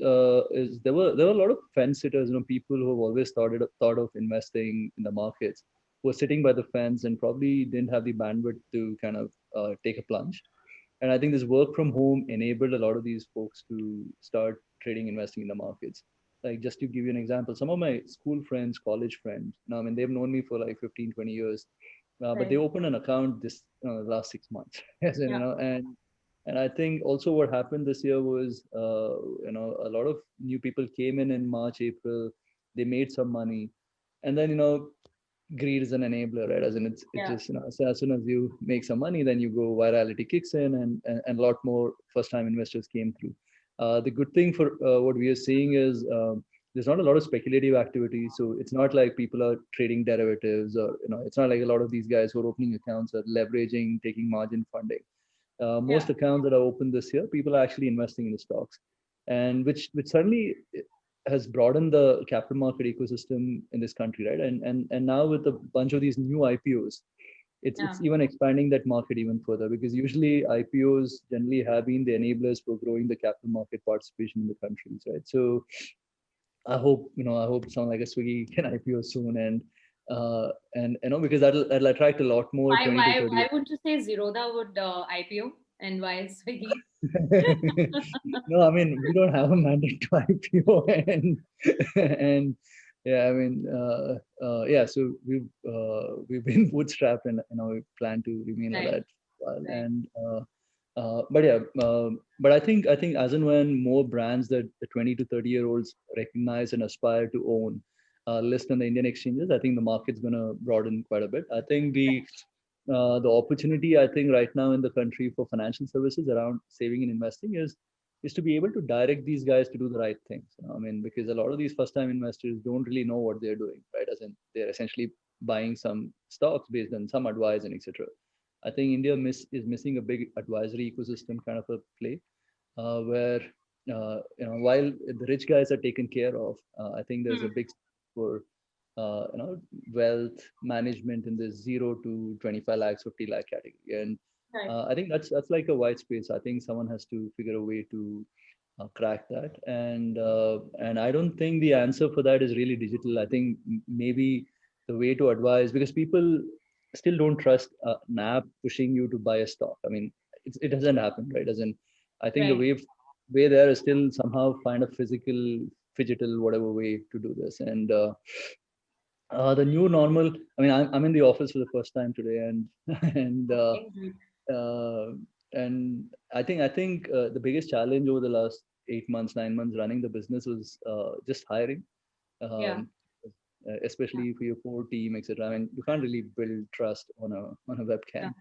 is there were a lot of fence sitters, people who have always thought of investing in the markets, who were sitting by the fence and probably didn't have the bandwidth to kind of take a plunge. And I think this work from home enabled a lot of these folks to start trading, investing in the markets. Like, just to give you an example, some of my school friends, college friends, I mean, they've known me for like 15-20 years, but they opened an account this last 6 months. Yes, and I think also what happened this year was, a lot of new people came in March, April, they made some money, and then, greed is an enabler, right? As in, it's just, so as soon as you make some money, then you go, virality kicks in, and a lot more first-time investors came through. The good thing for what we are seeing is there's not a lot of speculative activity. So it's not like people are trading derivatives, or, it's not like a lot of these guys who are opening accounts are leveraging, taking margin funding. Most accounts that are open this year, people are actually investing in the stocks, and which certainly has broadened the capital market ecosystem in this country, right? And now with a bunch of these new IPOs, it's even expanding that market even further, because usually IPOs generally have been the enablers for growing the capital market participation in the countries, right? So I hope someone like a Swiggy can IPO soon, and because that'll attract a lot more 20 to 30. Why would you say Zerodha would IPO, and why Swiggy? No, I mean, we don't have a mandate to IPO, and yeah, I mean, so we've been bootstrapped, and we plan to remain like that. And but I think as and when more brands that the 20 to 30-year-olds recognize and aspire to own list on the Indian exchanges, I think the market's going to broaden quite a bit. I think the opportunity, I think, right now in the country for financial services around saving and investing is to be able to direct these guys to do the right things. I mean, because a lot of these first-time investors don't really know what they're doing, right? As in, they're essentially buying some stocks based on some advice and etc. I think India is missing a big advisory ecosystem kind of a play, where while the rich guys are taken care of, I think there's a big for wealth management in the 0 to 25 lakhs, 50 lakh category, and I think that's like a white space. I think someone has to figure a way to crack that, and I don't think the answer for that is really digital. I think maybe the way to advise, because people still don't trust an app pushing you to buy a stock. I mean, it doesn't happen, right? As in, I think the way there is still somehow find a physical, digital, whatever way to do this. And the new normal, I mean, I'm in the office for the first time today, and I think the biggest challenge over the last 8 months, 9 months running the business was just hiring. Especially for your core team, etc. I mean, you can't really build trust on a webcam.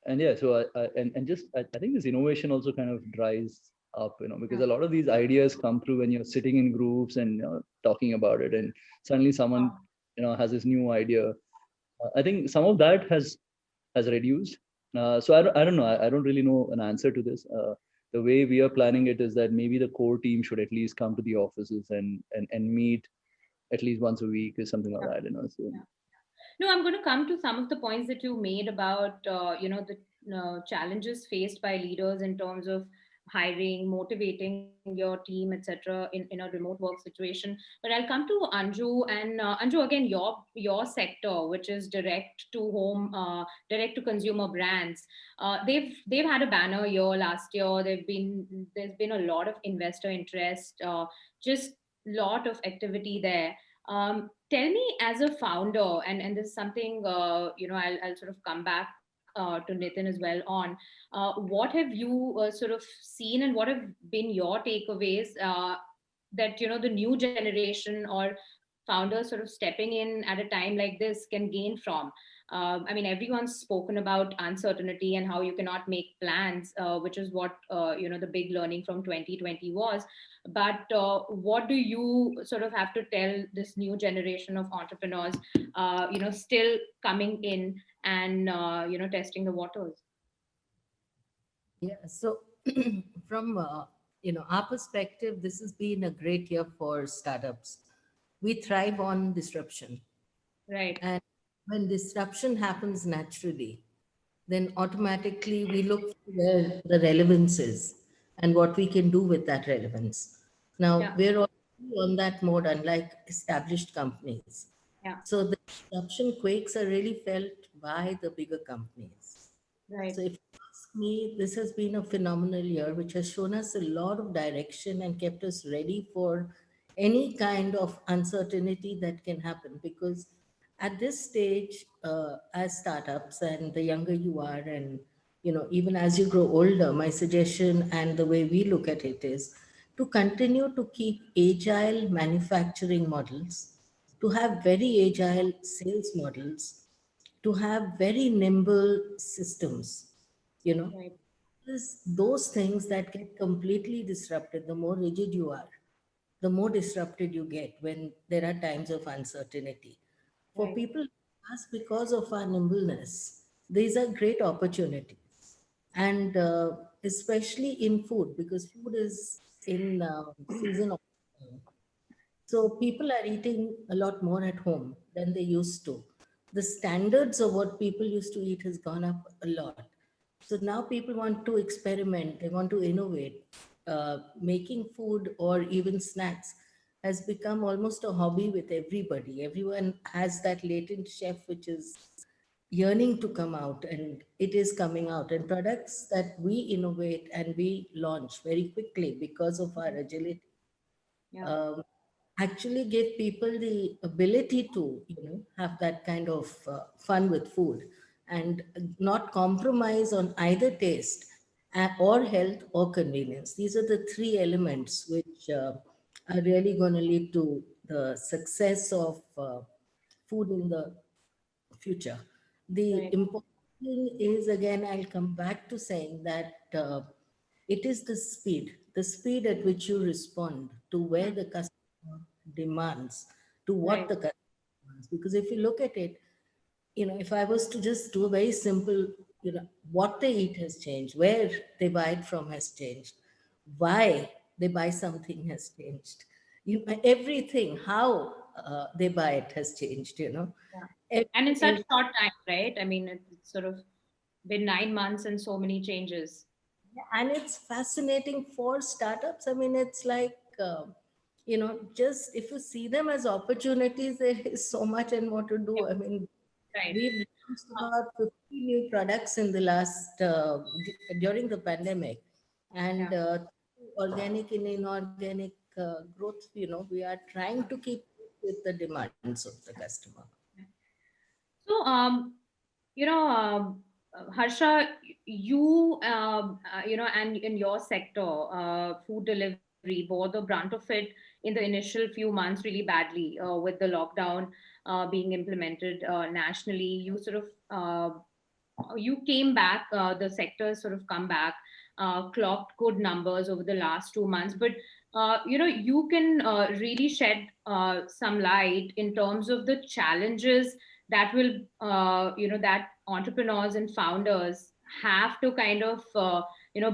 And yeah, so I think this innovation also kind of dries up, because a lot of these ideas come through when you're sitting in groups and talking about it, and suddenly someone has this new idea. I think some of that has reduced. So I don't know. I don't really know an answer to this. The way we are planning it is that maybe the core team should at least come to the offices and meet at least once a week or something like that. So. No, I'm going to come to some of the points that you made about the challenges faced by leaders in terms of hiring, motivating your team, etc., in a remote work situation. But I'll come to Anju, and Anju, again, your sector, which is direct to home, direct to consumer brands. They've had a banner year last year. There's been a lot of investor interest, just lot of activity there. Tell me, as a founder, and this is something I'll sort of come back to Nitin as well on. What have you sort of seen, and what have been your takeaways that the new generation or founders sort of stepping in at a time like this can gain from? I mean, everyone's spoken about uncertainty and how you cannot make plans, which is what the big learning from 2020 was. But what do you sort of have to tell this new generation of entrepreneurs, still coming in and testing the waters? Yeah, so from our perspective, this has been a great year for startups. We thrive on disruption, Right. and when disruption happens naturally, then automatically we look for where the relevance is and what we can do with that relevance. Now Yeah. we're already on that mode, unlike established companies. Yeah. So the disruption quakes are really felt by the bigger companies. Right. So if you ask me, this has been a phenomenal year, which has shown us a lot of direction and kept us ready for any kind of uncertainty that can happen. Because at this stage, as startups, and the younger you are, and even as you grow older, my suggestion and the way we look at it is to continue to keep agile manufacturing models, to have very agile sales models, to have very nimble systems, you know. Right. Those things that get completely disrupted, the more rigid you are, the more disrupted you get when there are times of uncertainty. For Right. people like us, because of our nimbleness, these are great opportunities. And especially in food, because food is in season of so people are eating a lot more at home than they used to. The standards of what people used to eat has gone up a lot. So now people want to experiment, they want to innovate. Making food or even snacks has become almost a hobby with everybody. Everyone has that latent chef which is yearning to come out, and it is coming out. And products that we innovate and we launch very quickly because of our agility Yeah. actually give people the ability to have that kind of fun with food and not compromise on either taste or health or convenience. These are the three elements which are really going to lead to the success of food in the future. The Right. important thing is, again, I'll come back to saying that it is the speed at which you respond to where Hmm. the customer demands, to what Right. the customer demands. Because if you look at it, if I was to just do a very simple, what they eat has changed, where they buy it from has changed, why they buy something has changed. Everything, how they buy it has changed. Yeah. And in such Everything. short time, right? I mean, it's sort of been 9 months and so many changes. And it's fascinating for startups. I mean, it's like, just if you see them as opportunities, there is so much and what to Yeah. do. I mean, Right. we've launched about 50 new products in the last, during the pandemic. And Yeah. organic and inorganic growth, we are trying to keep with the demands of the customer. So, Harsha, you, and in your sector, food delivery bore the brunt of it in the initial few months really badly with the lockdown being implemented nationally. You came back, the sector has sort of come back, clocked good numbers over the last 2 months. But you can really shed some light in terms of the challenges that that entrepreneurs and founders have to kind of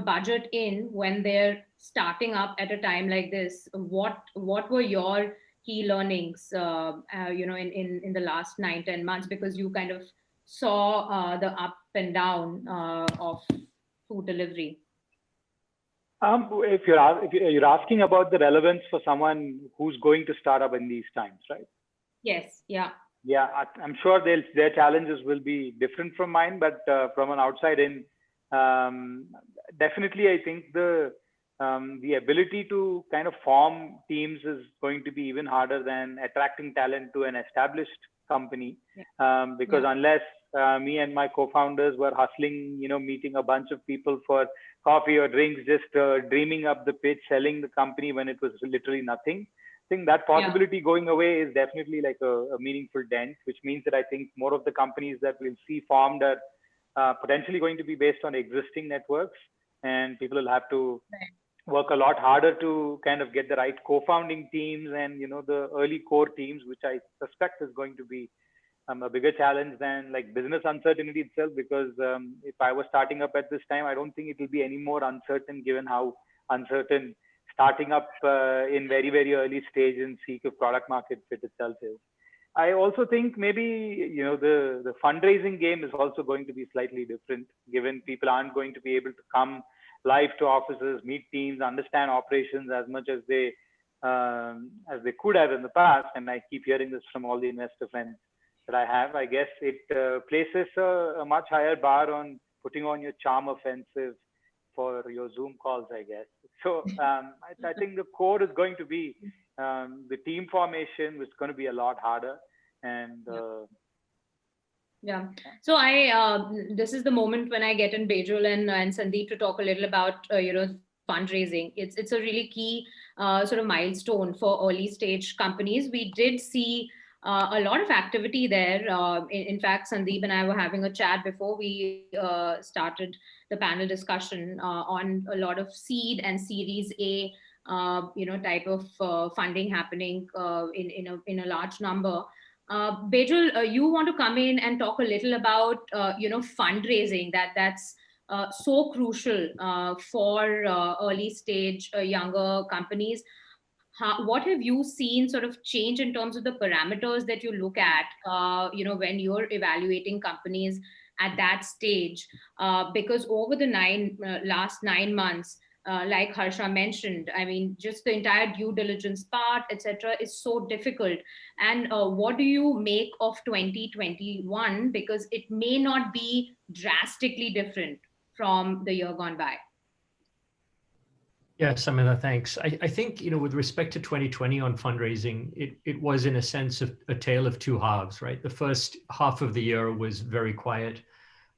budget in when they're starting up at a time like this. What were your key learnings in the last 9-10 months, because you kind of saw the up and down of food delivery? If you're asking about the relevance for someone who's going to start up in these times, right? Yes. Yeah. Yeah, I'm sure their challenges will be different from mine, but from an outside in, definitely I think the ability to kind of form teams is going to be even harder than attracting talent to an established company, because unless me and my co-founders were hustling, meeting a bunch of people for coffee or drinks, just dreaming up the pitch, selling the company when it was literally nothing. I think that possibility going away is definitely like a meaningful dent, which means that I think more of the companies that we'll see formed are potentially going to be based on existing networks, and people will have to work a lot harder to kind of get the right co-founding teams and the early core teams, which I suspect is going to be a bigger challenge than like business uncertainty itself, because if I was starting up at this time, I don't think it will be any more uncertain, given how uncertain starting up in very, very early stage and seek a product market fit itself is. I also think maybe the fundraising game is also going to be slightly different, given people aren't going to be able to come live to offices, meet teams, understand operations as much as they could have in the past. And I keep hearing this from all the investor friends that I have. I guess it places a much higher bar on putting on your charm offensive for your Zoom calls, I guess. So I think the core is going to be the team formation, which is going to be a lot harder. And so this is the moment when I get in Bejul and Sandeep to talk a little about fundraising. It's a really key sort of milestone for early stage companies. We did see a lot of activity there. In fact, Sandeep and I were having a chat before we started the panel discussion on a lot of seed and Series A, type of funding happening in a large number. Bejul, you want to come in and talk a little about fundraising that's so crucial for early stage younger companies. What have you seen sort of change in terms of the parameters that you look at, when you're evaluating companies at that stage? Because over the last 9 months, like Harsha mentioned, I mean, just the entire due diligence part, etc., is so difficult. And what do you make of 2021? Because it may not be drastically different from the year gone by. Yes, Samantha, thanks. I think, with respect to 2020 on fundraising, it was in a sense a tale of two halves, right? The first half of the year was very quiet.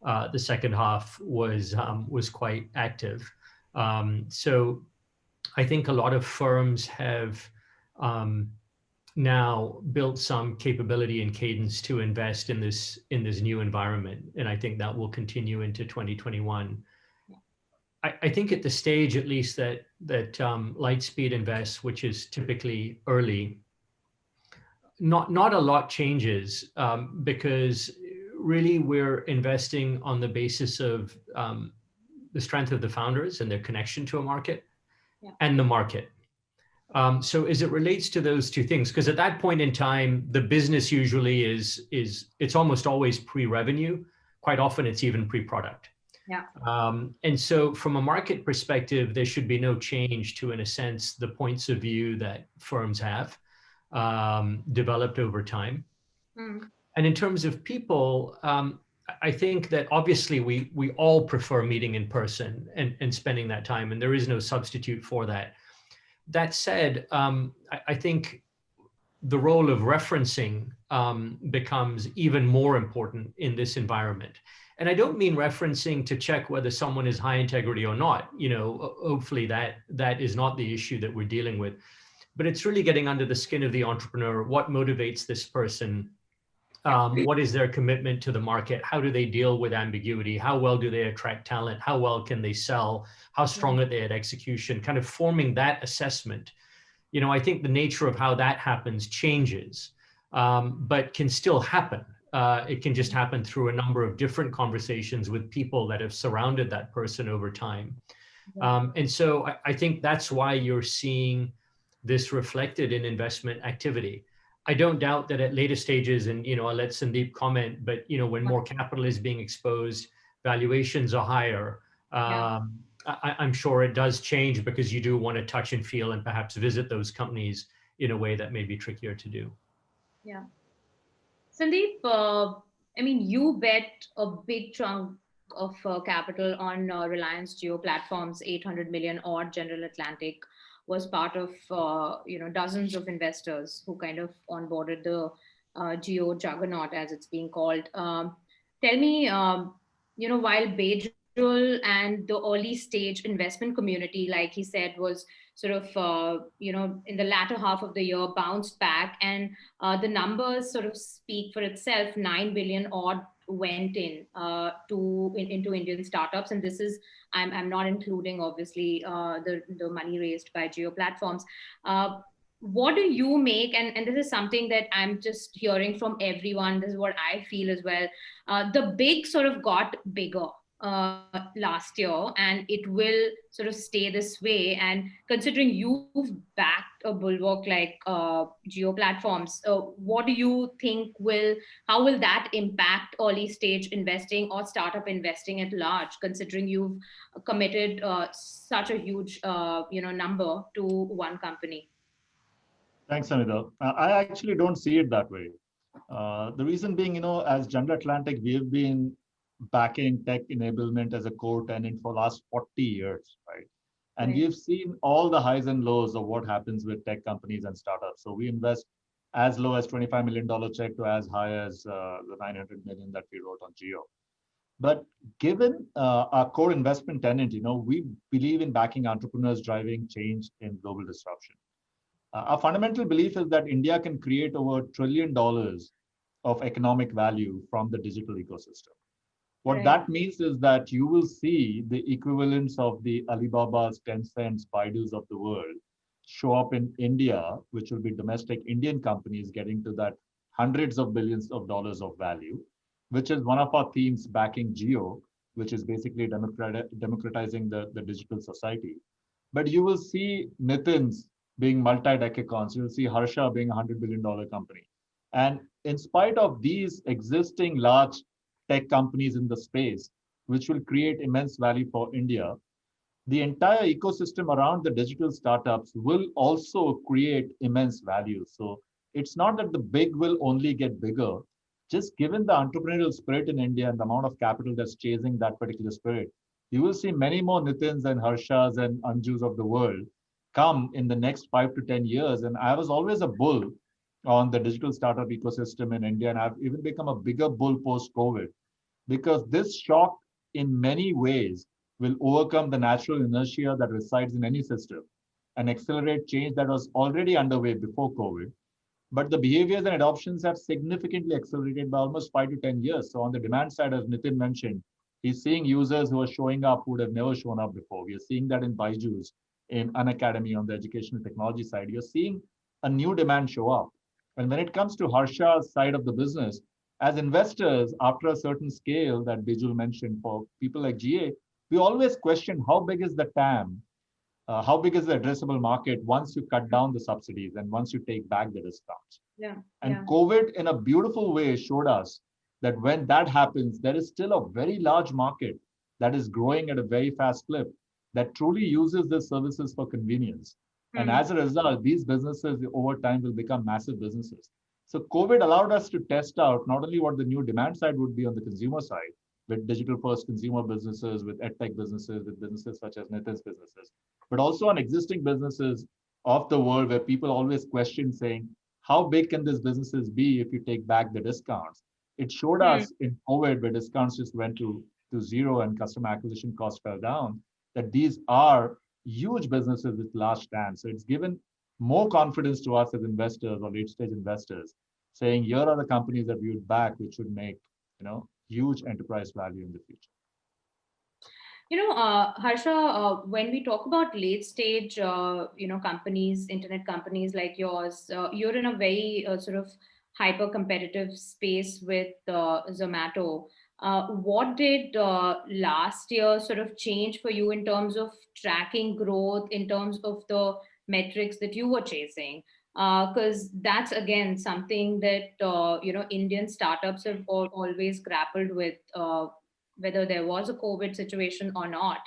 The second half was quite active. So I think a lot of firms have now built some capability and cadence to invest in this new environment. And I think that will continue into 2021. I think at the stage, at least, that Lightspeed invests, which is typically early, not a lot changes, because really we're investing on the basis of the strength of the founders and their connection to a market and the market. So as it relates to those two things, because at that point in time, the business usually it's almost always pre-revenue. Quite often it's even pre-product. And so from a market perspective, there should be no change to, in a sense, the points of view that firms have developed over time. And in terms of people, I think that obviously we all prefer meeting in person and spending that time, and there is no substitute for that. That said, I think the role of referencing becomes even more important in this environment. And I don't mean referencing to check whether someone is high integrity or not. Hopefully that is not the issue that we're dealing with. But it's really getting under the skin of the entrepreneur. What motivates this person? What is their commitment to the market? How do they deal with ambiguity? How well do they attract talent? How well can they sell? How strong are they at execution? Kind of forming that assessment. I think the nature of how that happens changes, but can still happen. It can just happen through a number of different conversations with people that have surrounded that person over time. And so I think that's why you're seeing this reflected in investment activity. I don't doubt that at later stages, and I'll let Sandeep comment, but when more capital is being exposed, valuations are higher. I'm sure it does change because you do want to touch and feel and perhaps visit those companies in a way that may be trickier to do. Yeah. Sandeep, I mean, you bet a big chunk of capital on Reliance Geo Platforms, 800 million odd. General Atlantic was part of, dozens of investors who kind of onboarded the Geo juggernaut, as it's being called. Tell me, while Bejul and the early stage investment community, like he said, was sort of, in the latter half of the year bounced back, and the numbers sort of speak for itself. 9 billion odd went into Indian startups, and this is I'm not including obviously the money raised by Geo Platforms. What do you make, and this is something that I'm just hearing from everyone, this is what I feel as well, the big sort of got bigger last year, and it will sort of stay this way. And considering you've backed a bulwark like Geo Platforms, what do you think how will that impact early stage investing or startup investing at large, considering you've committed such a huge number to one company? Thanks, Amita. I actually don't see it that way. The reason being, as General Atlantic, we have been backing tech enablement as a core tenet for the last 40 years, right? And we have seen all the highs and lows of what happens with tech companies and startups. So we invest as low as $25 million check to as high as the 900 million that we wrote on Geo. But given our core investment tenet, we believe in backing entrepreneurs driving change in global disruption. Our fundamental belief is that India can create over $1 trillion of economic value from the digital ecosystem. What that means is that you will see the equivalents of the Alibabas, Tencents, Baidus of the world show up in India, which will be domestic Indian companies getting to that hundreds of billions of dollars of value, which is one of our themes backing Geo, which is basically democratizing the digital society. But you will see Nitin's being multi-decacons. You'll see Harsha being a $100 billion company. And in spite of these existing large tech companies in the space, which will create immense value for India, the entire ecosystem around the digital startups will also create immense value. So it's not that the big will only get bigger. Just given the entrepreneurial spirit in India and the amount of capital that's chasing that particular spirit, you will see many more Nitins and Harshas and Anjus of the world come in the next 5 to 10 years. And I was always a bull on the digital startup ecosystem in India, and I've even become a bigger bull post-COVID, because this shock in many ways will overcome the natural inertia that resides in any system and accelerate change that was already underway before COVID. But the behaviors and adoptions have significantly accelerated by almost 5 to 10 years. So on the demand side, as Nitin mentioned, he's seeing users who are showing up who would have never shown up before. We are seeing that in Byju's, in Unacademy on the educational technology side. You're seeing a new demand show up. And when it comes to Harsha's side of the business, as investors, after a certain scale that Bijul mentioned, for people like GA, we always question how big is the TAM, how big is the addressable market once you cut down the subsidies and once you take back the discounts. And COVID, in a beautiful way, showed us that when that happens, there is still a very large market that is growing at a very fast clip that truly uses the services for convenience. And as a result, these businesses over time will become massive businesses. So COVID allowed us to test out not only what the new demand side would be on the consumer side, with digital first consumer businesses, with edtech businesses, with businesses such as Nitin's businesses, but also on existing businesses of the world where people always question saying, how big can these businesses be if you take back the discounts? It showed us in COVID, where discounts just went to zero and customer acquisition costs fell down, that these are huge businesses with large TAMs. So it's given more confidence to us as investors or late stage investors, saying here are the companies that we would back, which would make huge enterprise value in the future. Harsha, when we talk about late stage, companies, internet companies like yours, you're in a very sort of hyper competitive space with Zomato. What did last year sort of change for you in terms of tracking growth, in terms of the metrics that you were chasing? Because that's again something that Indian startups have always grappled with, whether there was a COVID situation or not.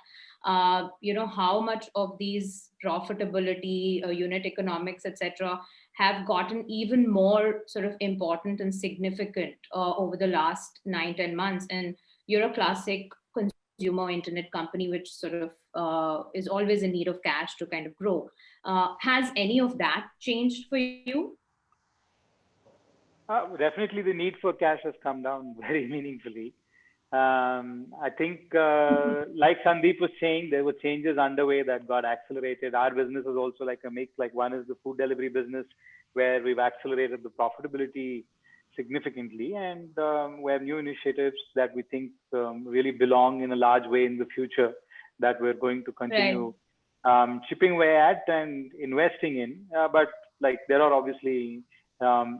how much of these profitability, unit economics, etc., have gotten even more sort of important and significant over the last 9-10 months. And you're a classic consumer internet company, which sort of is always in need of cash to kind of grow. Has any of that changed for you? Definitely, the need for cash has come down very meaningfully. I think, like Sandeep was saying, there were changes underway that got accelerated. Our business is also like a mix. Like one is the food delivery business, where we've accelerated the profitability significantly, and we have new initiatives that we think really belong in a large way in the future that we're going to continue chipping away at and investing in. But like there are obviously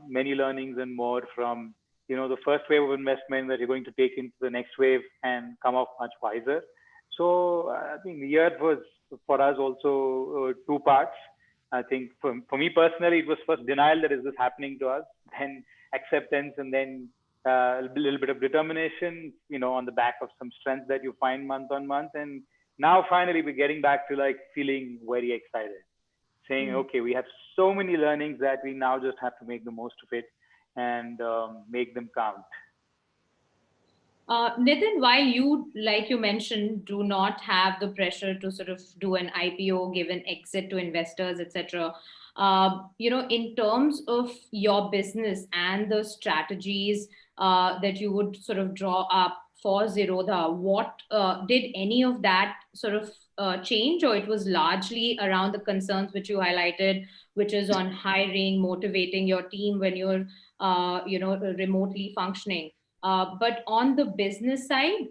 many learnings and more from the first wave of investment that you're going to take into the next wave and come off much wiser. So I think the year was for us also two parts. I think for me personally, it was first denial that is this happening to us, then acceptance, and then a little bit of determination, on the back of some strength that you find month on month. And now finally we're getting back to like feeling very excited, saying, okay, we have so many learnings that we now just have to make the most of it and make them count. Nitin, while you, like you mentioned, do not have the pressure to sort of do an IPO, give an exit to investors, etc., in terms of your business and the strategies that you would sort of draw up for Zerodha, what did any of that sort of change, or it was largely around the concerns which you highlighted, which is on hiring, motivating your team when you're remotely functioning? But on the business side,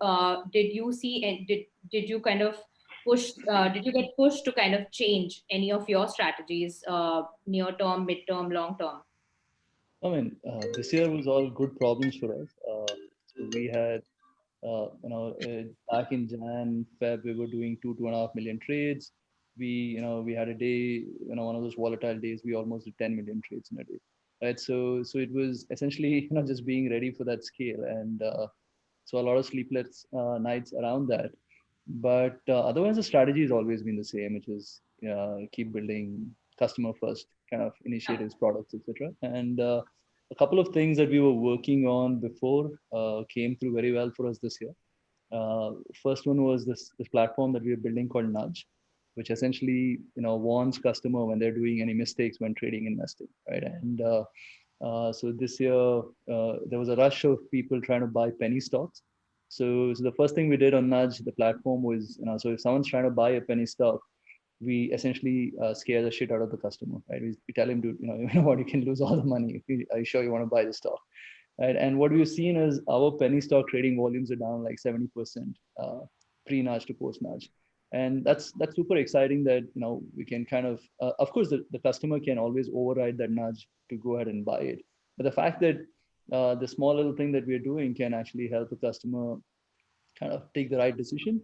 did you see and did you kind of push? Did you get pushed to kind of change any of your strategies, near term, mid term, long term? I mean, this year was all good problems for us. So we had, back in Jan, Feb, we were doing 2.5 million trades. We had a day, one of those volatile days, we almost did 10 million trades in a day. Right. So it was essentially, just being ready for that scale. And so a lot of sleepless nights around that. But otherwise, the strategy has always been the same, which is keep building customer first kind of initiatives, products, etc. And a couple of things that we were working on before came through very well for us this year. First one was this platform that we are building called Nudge, which essentially warns customer when they're doing any mistakes when trading, investing, right? And so this year there was a rush of people trying to buy penny stocks. So the first thing we did on Nudge, the platform, was so if someone's trying to buy a penny stock, we essentially scare the shit out of the customer, right? We tell him to, you can lose all the money. Are you sure you want to buy the stock? Right? And what we've seen is our penny stock trading volumes are down like 70% pre-Nudge to post-Nudge. And that's super exciting that, we can kind of course, the customer can always override that nudge to go ahead and buy it. But the fact that the small little thing that we're doing can actually help the customer kind of take the right decision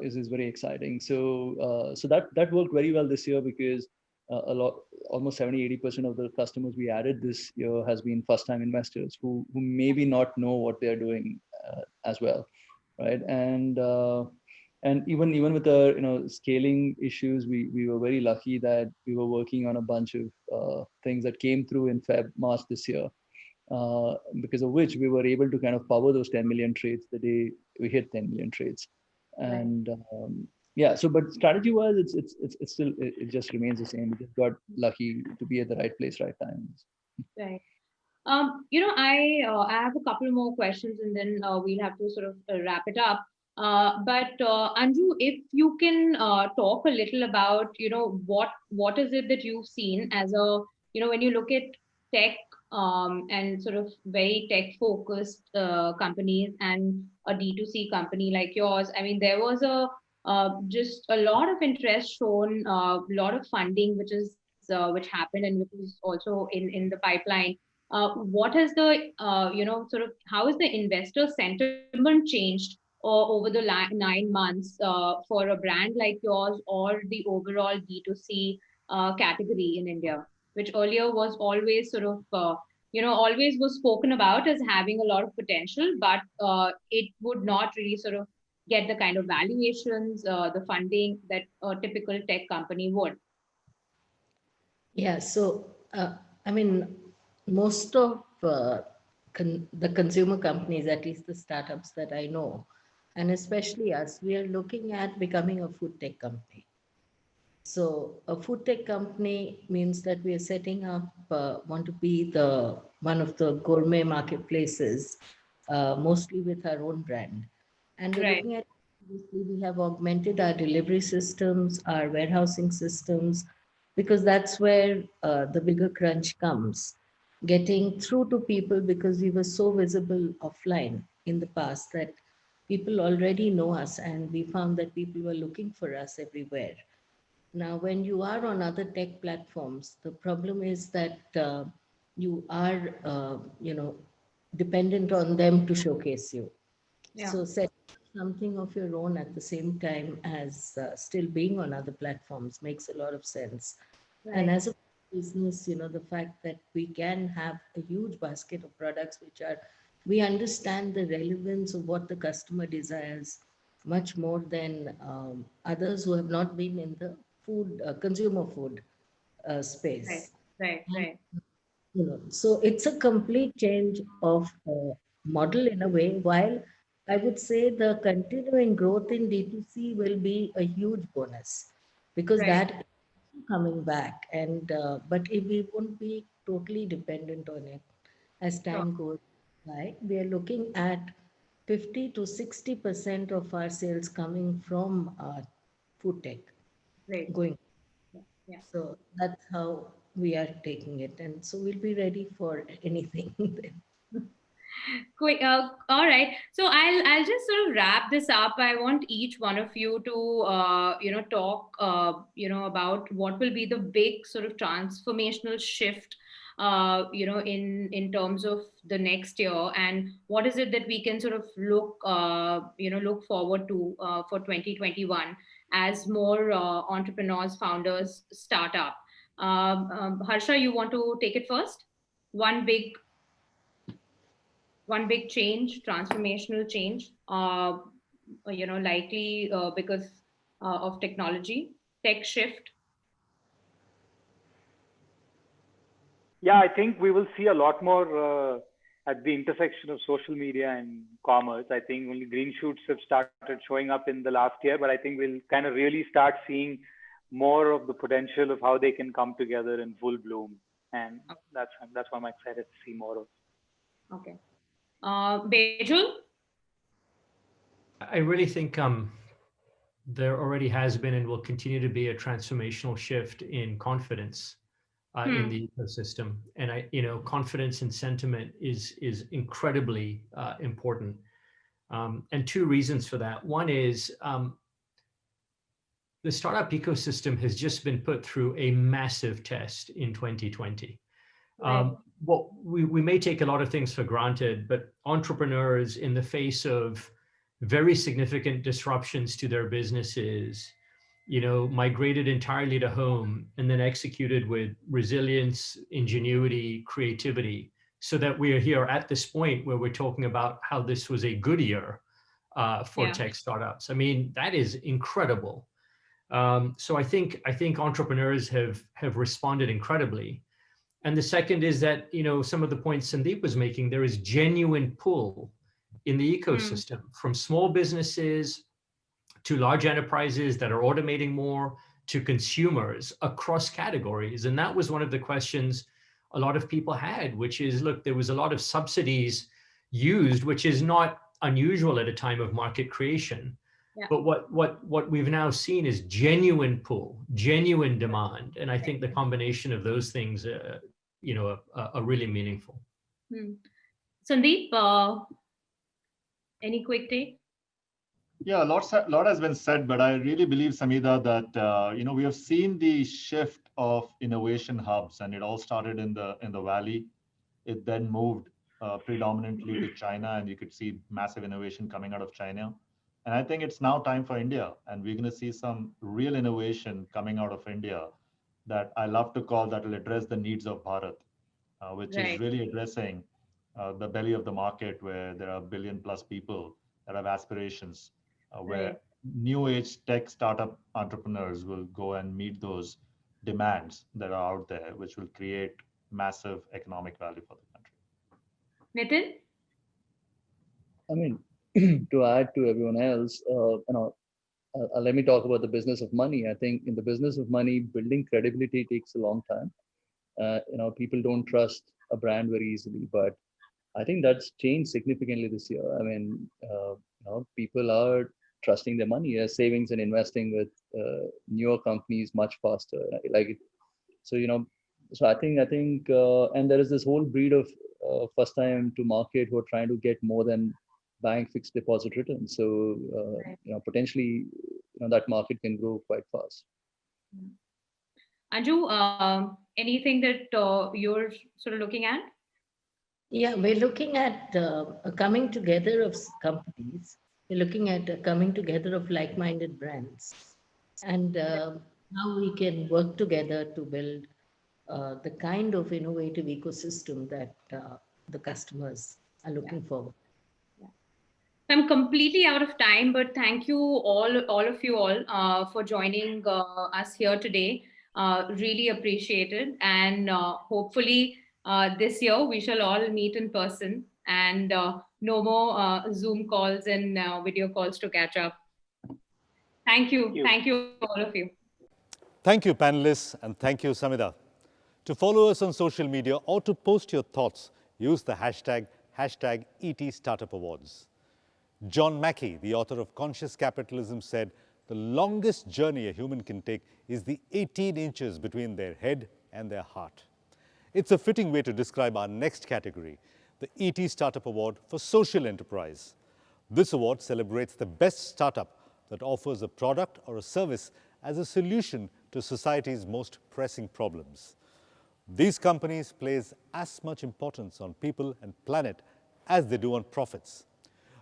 is very exciting. So that worked very well this year because almost 70-80% of the customers we added this year has been first-time investors who maybe not know what they're doing as well, right? And even with the scaling issues, we were very lucky that we were working on a bunch of things that came through in March this year, because of which we were able to kind of power those 10 million trades the day we hit 10 million trades. And yeah, so but strategy wise, it's still it just remains the same. We just got lucky to be at the right place, right time. Right. I have a couple more questions, and then we'll have to sort of wrap it up. But Anju, if you can talk a little about, what is it that you've seen as a, when you look at tech and sort of very tech focused companies and a D2C company like yours. I mean, there was just a lot of interest shown, a lot of funding, which happened and which is also in the pipeline. What has the, sort of, how has the investor sentiment changed over the 9 months for a brand like yours or the overall D2C category in India, which earlier was always sort of, always was spoken about as having a lot of potential, but it would not really sort of get the kind of valuations, the funding that a typical tech company would. Yeah, so I mean, most of the consumer companies, at least the startups that I know, and especially us, we are looking at becoming a food tech company. So a food tech company means that we are setting up, want to be the one of the gourmet marketplaces, mostly with our own brand. And we're Right. looking at, obviously, we have augmented our delivery systems, our warehousing systems, because that's where the bigger crunch comes. Getting through to people because we were so visible offline in the past that people already know us, and we found that people were looking for us everywhere. Now, when you are on other tech platforms, the problem is that you are, dependent on them to showcase you. Yeah. So setting up something of your own at the same time as still being on other platforms makes a lot of sense. And Right. as a business, the fact that we can have a huge basket of products which are, we understand the relevance of what the customer desires much more than others who have not been in the food, consumer food Right. space. Right. And Right. so it's a complete change of model in a way, while I would say the continuing growth in D2C will be a huge bonus because Right. that is coming back. And but if we won't be totally dependent on it as Sure. time goes by, we are looking at 50 to 60% of our sales coming from food tech Great. going. Yeah. Yeah. So that's how we are taking it. And so we'll be ready for anything then. Quick, all right. So I'll just sort of wrap this up. I want each one of you to talk about what will be the big sort of transformational shift in terms of the next year, and what is it that we can sort of look forward to for 2021 as more entrepreneurs, founders start up. Harsha, you want to take it first? One big change, transformational change, likely because of technology, tech shift. Yeah, I think we will see a lot more at the intersection of social media and commerce. I think only green shoots have started showing up in the last year, but I think we'll kind of really start seeing more of the potential of how they can come together in full bloom. And that's what I'm excited to see more of. Okay. Bejul? I really think there already has been and will continue to be a transformational shift in confidence in the ecosystem, and confidence and sentiment is incredibly important, and two reasons for that. One is the startup ecosystem has just been put through a massive test in 2020. Right. Well, we may take a lot of things for granted, but entrepreneurs, in the face of very significant disruptions to their businesses, migrated entirely to home and then executed with resilience, ingenuity, creativity, so that we are here at this point where we're talking about how this was a good year for Yeah. tech startups. I mean, that is incredible. So I think entrepreneurs have responded incredibly. And the second is that, some of the points Sandeep was making, there is genuine pull in the ecosystem from small businesses to large enterprises that are automating more, to consumers across categories. And that was one of the questions a lot of people had, which is, look, there was a lot of subsidies used, which is not unusual at a time of market creation. Yeah. But what we've now seen is genuine pull, genuine demand. And I think the combination of those things, are really meaningful. Sandeep, any quick take? Yeah, lot has been said, but I really believe, Samida, that we have seen the shift of innovation hubs, and it all started in the Valley. It then moved predominantly to China, and you could see massive innovation coming out of China. And I think it's now time for India, and we're going to see some real innovation coming out of India that I love to call that will address the needs of Bharat, which is Right. really addressing the belly of the market where there are 1 billion plus people that have aspirations. where new age tech startup entrepreneurs will go and meet those demands that are out there, which will create massive economic value for the country. Nitin? I mean, to add to everyone else, let me talk about the business of money. I think in the business of money, building credibility takes a long time. People don't trust a brand very easily, but I think that's changed significantly this year. I mean, people are trusting their money as savings and investing with newer companies much faster. So so I think, and there is this whole breed of first time to market who are trying to get more than bank fixed deposit returns. So potentially, that market can grow quite fast. Anju, anything that you're sort of looking at? Yeah, we're looking at a coming together of companies. We're looking at a coming together of like-minded brands, and how we can work together to build the kind of innovative ecosystem that the customers are looking for. I'm completely out of time, but thank you all of you all for joining us here today. Really appreciated, and hopefully this year we shall all meet in person, and no more Zoom calls and video calls to catch up. Thank you all of you. Thank you, panelists, and thank you, Samida. To follow us on social media or to post your thoughts, use the hashtag ET Startup Awards. John Mackey, the author of Conscious Capitalism, said, "The longest journey a human can take is the 18 inches between their head and their heart." It's a fitting way to describe our next category, the ET Startup Award for Social Enterprise. This award celebrates the best startup that offers a product or a service as a solution to society's most pressing problems. These companies place as much importance on people and planet as they do on profits.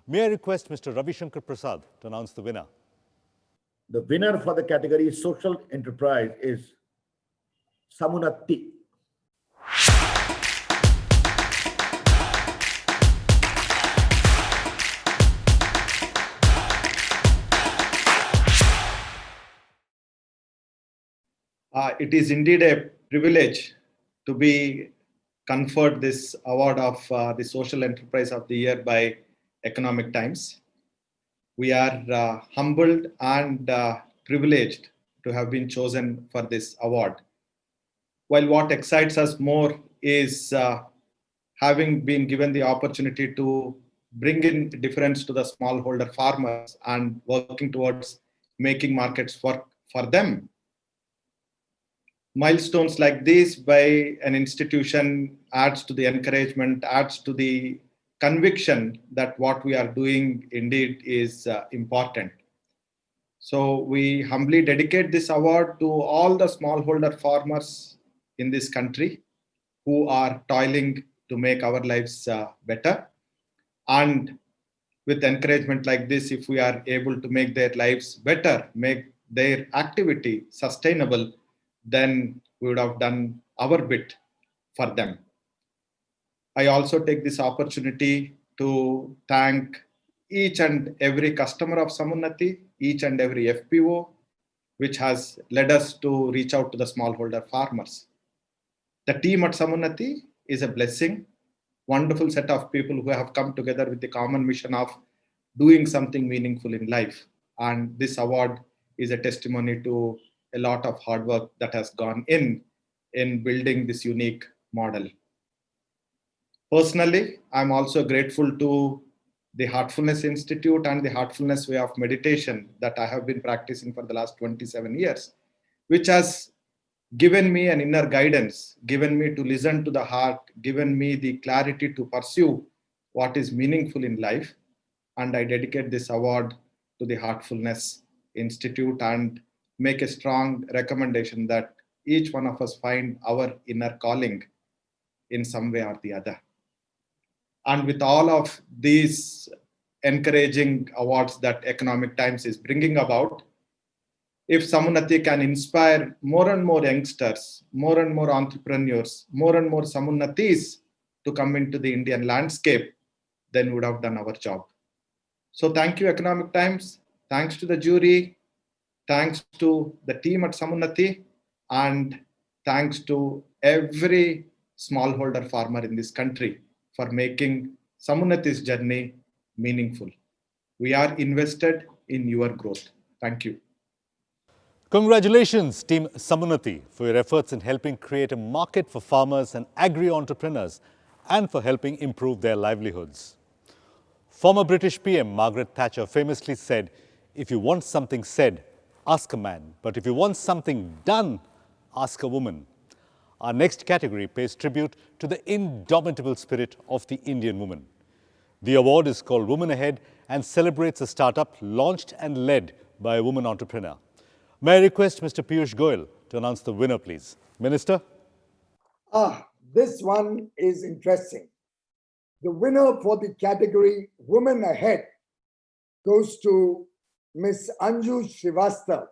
May I request Mr. Ravi Shankar Prasad to announce the winner? The winner for the category Social Enterprise is Samunatti. It is indeed a privilege to be conferred this award of the Social Enterprise of the Year by Economic Times. We are humbled and privileged to have been chosen for this award. While what excites us more is having been given the opportunity to bring in difference to the smallholder farmers and working towards making markets work for them. Milestones like this by an institution adds to the encouragement, adds to the conviction that what we are doing indeed is important. So we humbly dedicate this award to all the smallholder farmers in this country who are toiling to make our lives better. And with encouragement like this, if we are able to make their lives better, make their activity sustainable, then we would have done our bit for them. I also take this opportunity to thank each and every customer of Samunati, each and every FPO, which has led us to reach out to the smallholder farmers. The team at Samunati is a blessing, wonderful set of people who have come together with the common mission of doing something meaningful in life. And this award is a testimony to a lot of hard work that has gone in building this unique model. Personally, I'm also grateful to the Heartfulness Institute and the Heartfulness Way of Meditation that I have been practicing for the last 27 years, which has given me an inner guidance, given me to listen to the heart, given me the clarity to pursue what is meaningful in life. And I dedicate this award to the Heartfulness Institute and make a strong recommendation that each one of us find our inner calling in some way or the other. And with all of these encouraging awards that Economic Times is bringing about, if Samunati can inspire more and more youngsters, more and more entrepreneurs, more and more Samunatis to come into the Indian landscape, then we would have done our job. So thank you, Economic Times. thanks to the jury, thanks to the team at Samunati, and thanks to every smallholder farmer in this country for making Samunati's journey meaningful. We are invested in your growth. Thank you. Congratulations, Team Samunati, for your efforts in helping create a market for farmers and agri-entrepreneurs and for helping improve their livelihoods. Former British PM Margaret Thatcher famously said, "If you want something said, ask a man, but if you want something done, ask a woman." Our next category pays tribute to the indomitable spirit of the Indian woman. The award is called Woman Ahead and celebrates a startup launched and led by a woman entrepreneur. May I request Mr. Piyush Goyal to announce the winner, please? Minister? This one is interesting. The winner for the category Women Ahead goes to Miss Anju Srivastava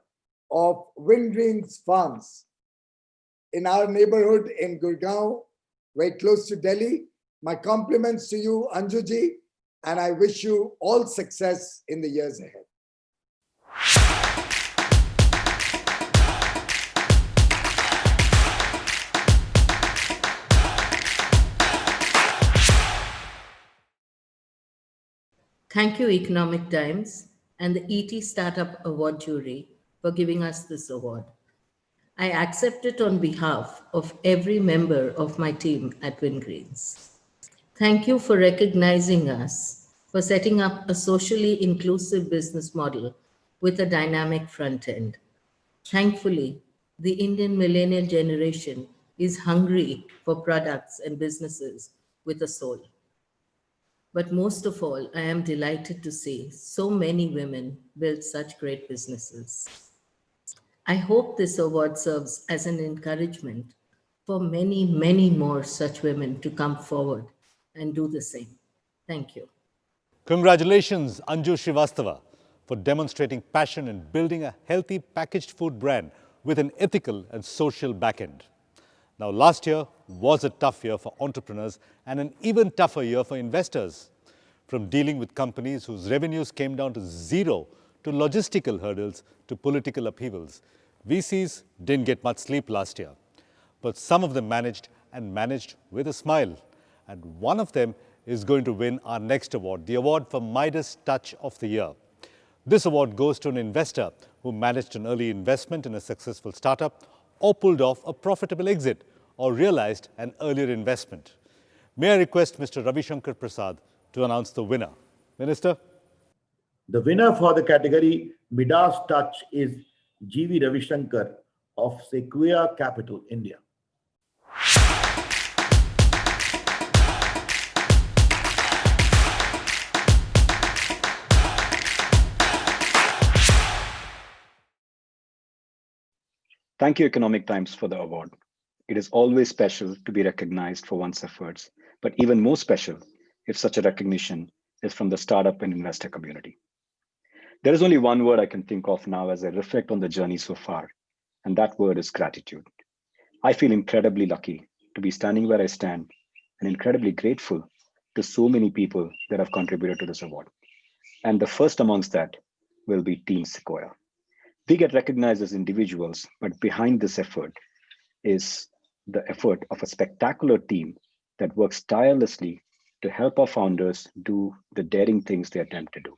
of Windrings Farms in our neighborhood in Gurgaon, very close to Delhi. My compliments to you, Anjuji, and I wish you all success in the years ahead. Thank you, Economic Times and the ET Startup Award jury for giving us this award. I accept it on behalf of every member of my team at Wingreens. Thank you for recognizing us for setting up a socially inclusive business model with a dynamic front end. Thankfully, the Indian millennial generation is hungry for products and businesses with a soul. But most of all, I am delighted to see so many women build such great businesses. I hope this award serves as an encouragement for many, many more such women to come forward and do the same. Thank you. Congratulations, Anju Srivastava, for demonstrating passion in building a healthy packaged food brand with an ethical and social backend. Now, last year was a tough year for entrepreneurs and an even tougher year for investors. From dealing with companies whose revenues came down to zero, to logistical hurdles, to political upheavals, VCs didn't get much sleep last year. But some of them managed and managed with a smile. And one of them is going to win our next award, the award for Midas Touch of the Year. This award goes to an investor who managed an early investment in a successful startup, or pulled off a profitable exit, or realized an earlier investment. May I request Mr. Ravi Shankar Prasad to announce the winner? Minister? The winner for the category Midas Touch is G.V. Ravishankar of Sequoia Capital, India. Thank you, Economic Times, for the award. It is always special to be recognized for one's efforts, but even more special if such a recognition is from the startup and investor community. There is only one word I can think of now as I reflect on the journey so far, and that word is gratitude. I feel incredibly lucky to be standing where I stand and incredibly grateful to so many people that have contributed to this award. And the first amongst that will be Team Sequoia. We get recognized as individuals, but behind this effort is the effort of a spectacular team that works tirelessly to help our founders do the daring things they attempt to do.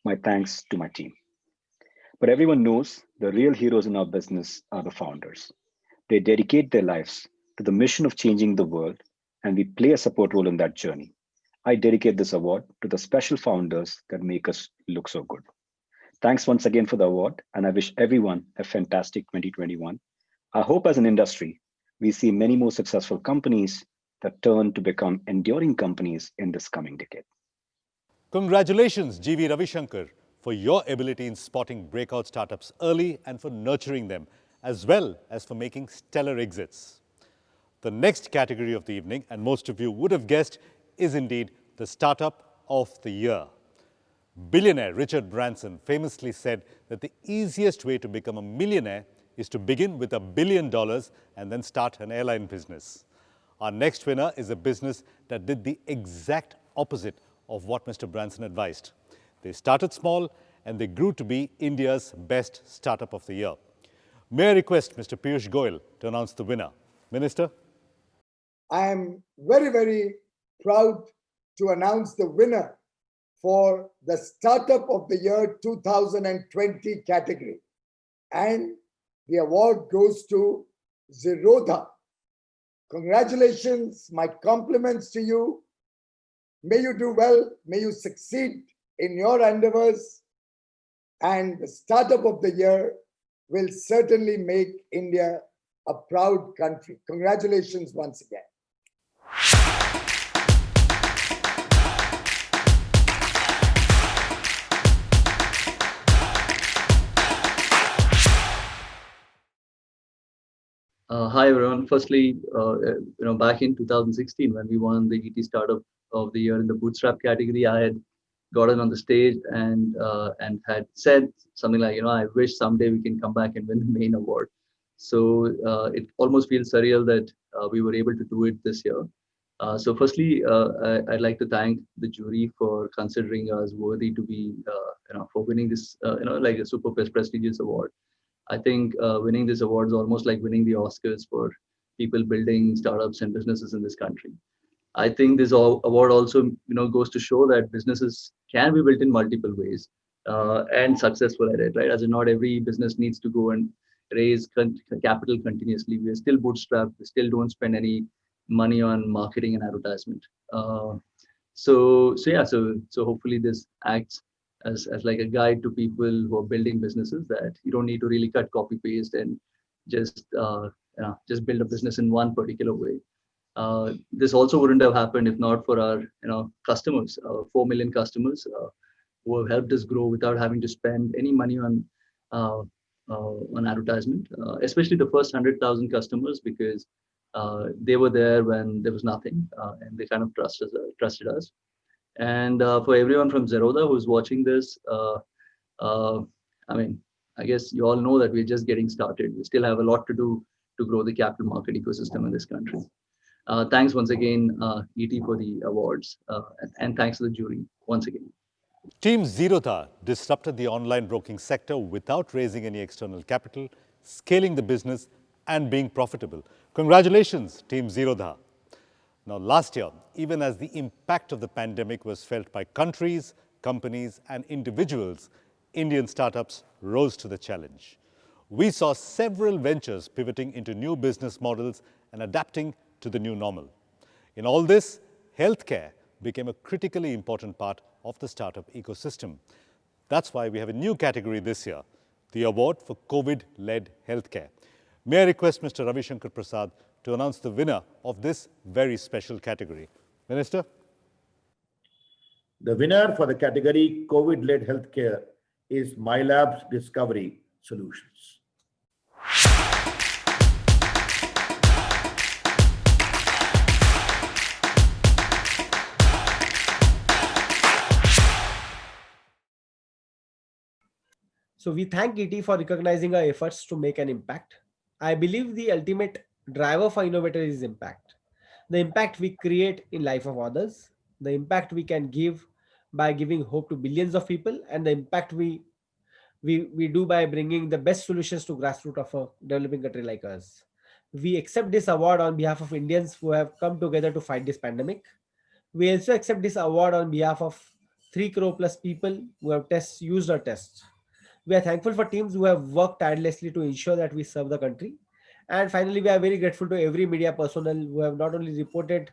My thanks to my team. But everyone knows the real heroes in our business are the founders. They dedicate their lives to the mission of changing the world, and we play a support role in that journey. I dedicate this award to the special founders that make us look so good. Thanks once again for the award, and I wish everyone a fantastic 2021. I hope as an industry, we see many more successful companies that turn to become enduring companies in this coming decade. Congratulations, G.V. Ravishankar, for your ability in spotting breakout startups early and for nurturing them, as well as for making stellar exits. The next category of the evening, and most of you would have guessed, is indeed the Startup of the Year. Billionaire Richard Branson famously said that the easiest way to become a millionaire is to begin with $1 billion and then start an airline business. Our next winner is a business that did the exact opposite of what Mr. Branson advised. They started small and they grew to be India's best startup of the year. May I request Mr. Piyush Goyal to announce the winner? Minister? I am very, very proud to announce the winner for the Startup of the Year 2020 category. And the award goes to Zerodha. Congratulations, my compliments to you. May you do well, may you succeed in your endeavors. And the Startup of the Year will certainly make India a proud country. Congratulations once again. Hi everyone. Firstly, back in 2016 when we won the ET Startup of the Year in the Bootstrap category, I had gotten on the stage and had said something like, I wish someday we can come back and win the main award. So it almost feels surreal that we were able to do it this year. So firstly, I'd like to thank the jury for considering us worthy to be, for winning this, like a super prestigious award. I think winning this award is almost like winning the Oscars for people building startups and businesses in this country. I think this award also, goes to show that businesses can be built in multiple ways and successful at it, right? As in, not every business needs to go and raise capital continuously. We are still bootstrapped. We still don't spend any money on marketing and advertisement. So hopefully this acts as like a guide to people who are building businesses, that you don't need to really cut, copy, paste, and just build a business in one particular way. This also wouldn't have happened if not for our customers, 4 million customers who have helped us grow without having to spend any money on advertisement, especially the first 100,000 customers, because they were there when there was nothing, and they kind of trusted us. And for everyone from Zerodha who's watching this, I guess you all know that we're just getting started. We still have a lot to do to grow the capital market ecosystem in this country. Thanks once again, ET, for the awards, and thanks to the jury once again. Team Zerodha disrupted the online broking sector without raising any external capital, scaling the business, and being profitable. Congratulations, Team Zerodha. Now, last year, even as the impact of the pandemic was felt by countries, companies, and individuals, Indian startups rose to the challenge. We saw several ventures pivoting into new business models and adapting to the new normal. In all this, healthcare became a critically important part of the startup ecosystem. That's why we have a new category this year, the award for COVID-led healthcare. May I request Mr. Ravi Shankar Prasad to announce the winner of this very special category. Minister? The winner for the category COVID-led healthcare is MyLab's Discovery Solutions. So we thank ET for recognizing our efforts to make an impact. I believe the ultimate driver for Innovator is impact. The impact we create in life of others, the impact we can give by giving hope to billions of people, and the impact we do by bringing the best solutions to grassroots of a developing country like us. We accept this award on behalf of Indians who have come together to fight this pandemic. We also accept this award on behalf of 3 crore plus people who have used our tests. We are thankful for teams who have worked tirelessly to ensure that we serve the country. And finally, we are very grateful to every media personnel who have not only reported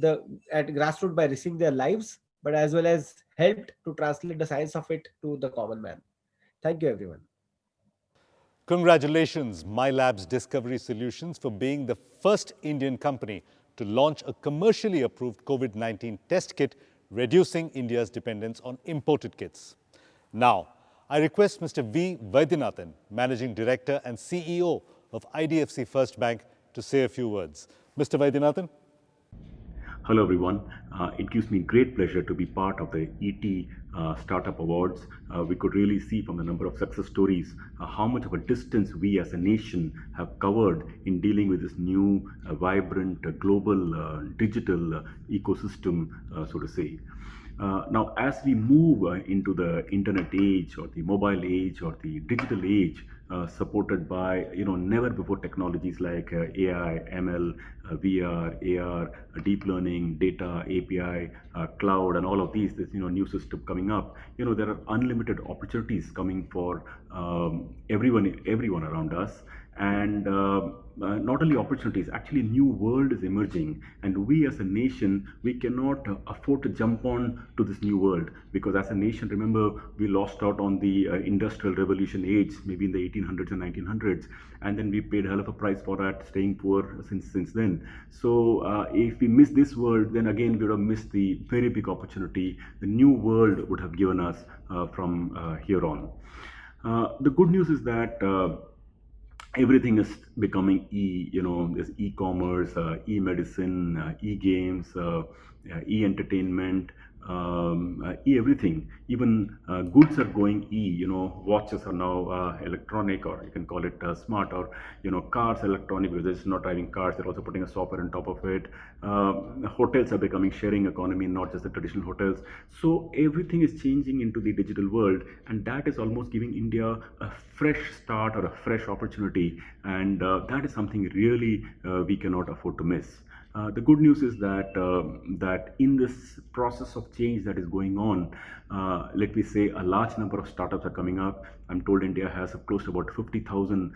at grassroots by risking their lives, but as well as helped to translate the science of it to the common man. Thank you, everyone. Congratulations, MyLab's Discovery Solutions, for being the first Indian company to launch a commercially approved COVID-19 test kit, reducing India's dependence on imported kits. Now, I request Mr. V. Vaidyanathan, Managing Director and CEO of IDFC First Bank, to say a few words. Mr. Vaidyanathan? Hello, everyone. It gives me great pleasure to be part of the ET Startup Awards. We could really see from the number of success stories how much of a distance we as a nation have covered in dealing with this new, vibrant, global, digital ecosystem, so to say. Now, as we move into the internet age or the mobile age or the digital age, supported by never before technologies like AI, ML, VR, AR, deep learning, data, API, cloud, and all of these. This new system coming up. There are unlimited opportunities coming for everyone around us. And not only opportunities, actually new world is emerging, and we as a nation, we cannot afford to jump on to this new world, because as a nation, remember, we lost out on the industrial revolution age, maybe in the 1800s and 1900s, and then we paid a hell of a price for that, staying poor since then. So if we miss this world, then again we would have missed the very big opportunity the new world would have given us from here on. The good news is that everything is becoming there's e-commerce, e-medicine, e-games, e-entertainment, e-everything. Even goods are going watches are now electronic, or you can call it smart, or cars electronic, because it's not driving cars, they're also putting a software on top of it. Hotels are becoming sharing economy, not just the traditional hotels. So everything is changing into the digital world, and that is almost giving India a fresh start or a fresh opportunity, and that is something really we cannot afford to miss. The good news is that in this process of change that is going on, let me say a large number of startups are coming up. I'm told India has close to about 50,000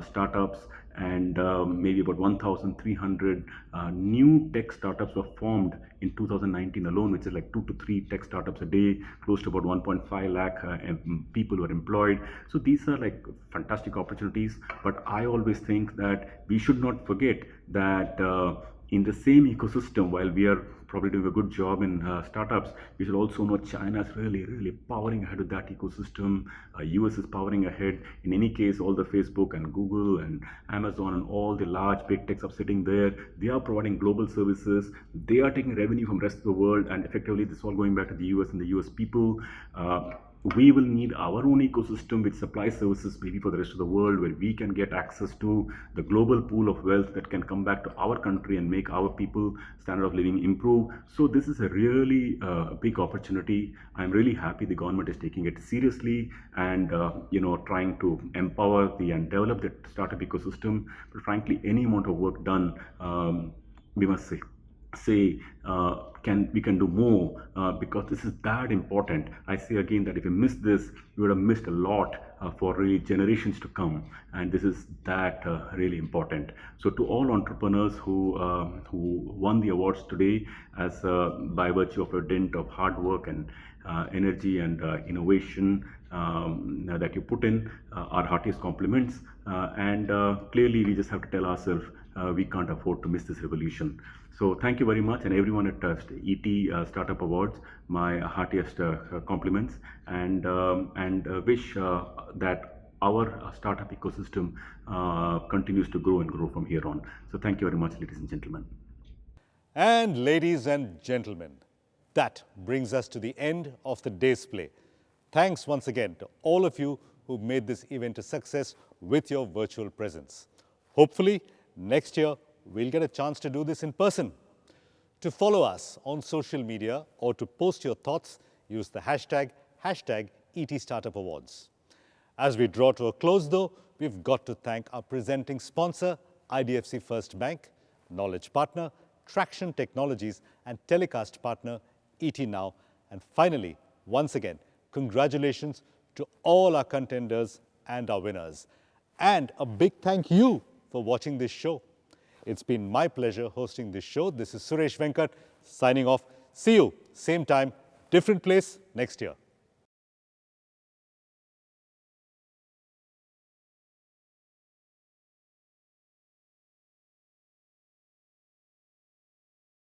startups, and maybe about 1,300 new tech startups were formed in 2019 alone, which is like 2 to 3 tech startups a day. Close to about 1.5 lakh people were employed. So these are like fantastic opportunities. But I always think that we should not forget that in the same ecosystem, while we are probably doing a good job in startups, we should also know China is really powering ahead with that ecosystem. US is powering ahead. In any case, all the Facebook and Google and Amazon and all the large big techs are sitting there. They are providing global services. They are taking revenue from the rest of the world, and effectively this is all going back to the US and the US people. We will need our own ecosystem which supplies services maybe for the rest of the world, where we can get access to the global pool of wealth that can come back to our country and make our people standard of living improve. So this is a really big opportunity. I'm really happy the government is taking it seriously and trying to empower and develop the startup ecosystem. But frankly, any amount of work done, we must say we can do more, because this is that important. I say again that if you miss this, you would have missed a lot for really generations to come, and this is that really important. So to all entrepreneurs who won the awards today, as by virtue of a dint of hard work and energy and innovation that you put in, our heartiest compliments. And clearly we just have to tell ourselves we can't afford to miss this revolution. So thank you very much, and everyone at ET Startup Awards, my heartiest compliments, and wish that our startup ecosystem continues to grow and grow from here on. So thank you very much, ladies and gentlemen. And ladies and gentlemen, that brings us to the end of the day's play. Thanks once again to all of you who made this event a success with your virtual presence. Hopefully, next year, we'll get a chance to do this in person. To follow us on social media or to post your thoughts, use the hashtag ET Startup Awards. As we draw to a close though, we've got to thank our presenting sponsor, IDFC First Bank, knowledge partner, Traction Technologies, and telecast partner, ET Now. And finally, once again, congratulations to all our contenders and our winners. And a big thank you for watching this show. It's been my pleasure hosting this show. This is Suresh Venkat signing off. See you, same time, different place next year.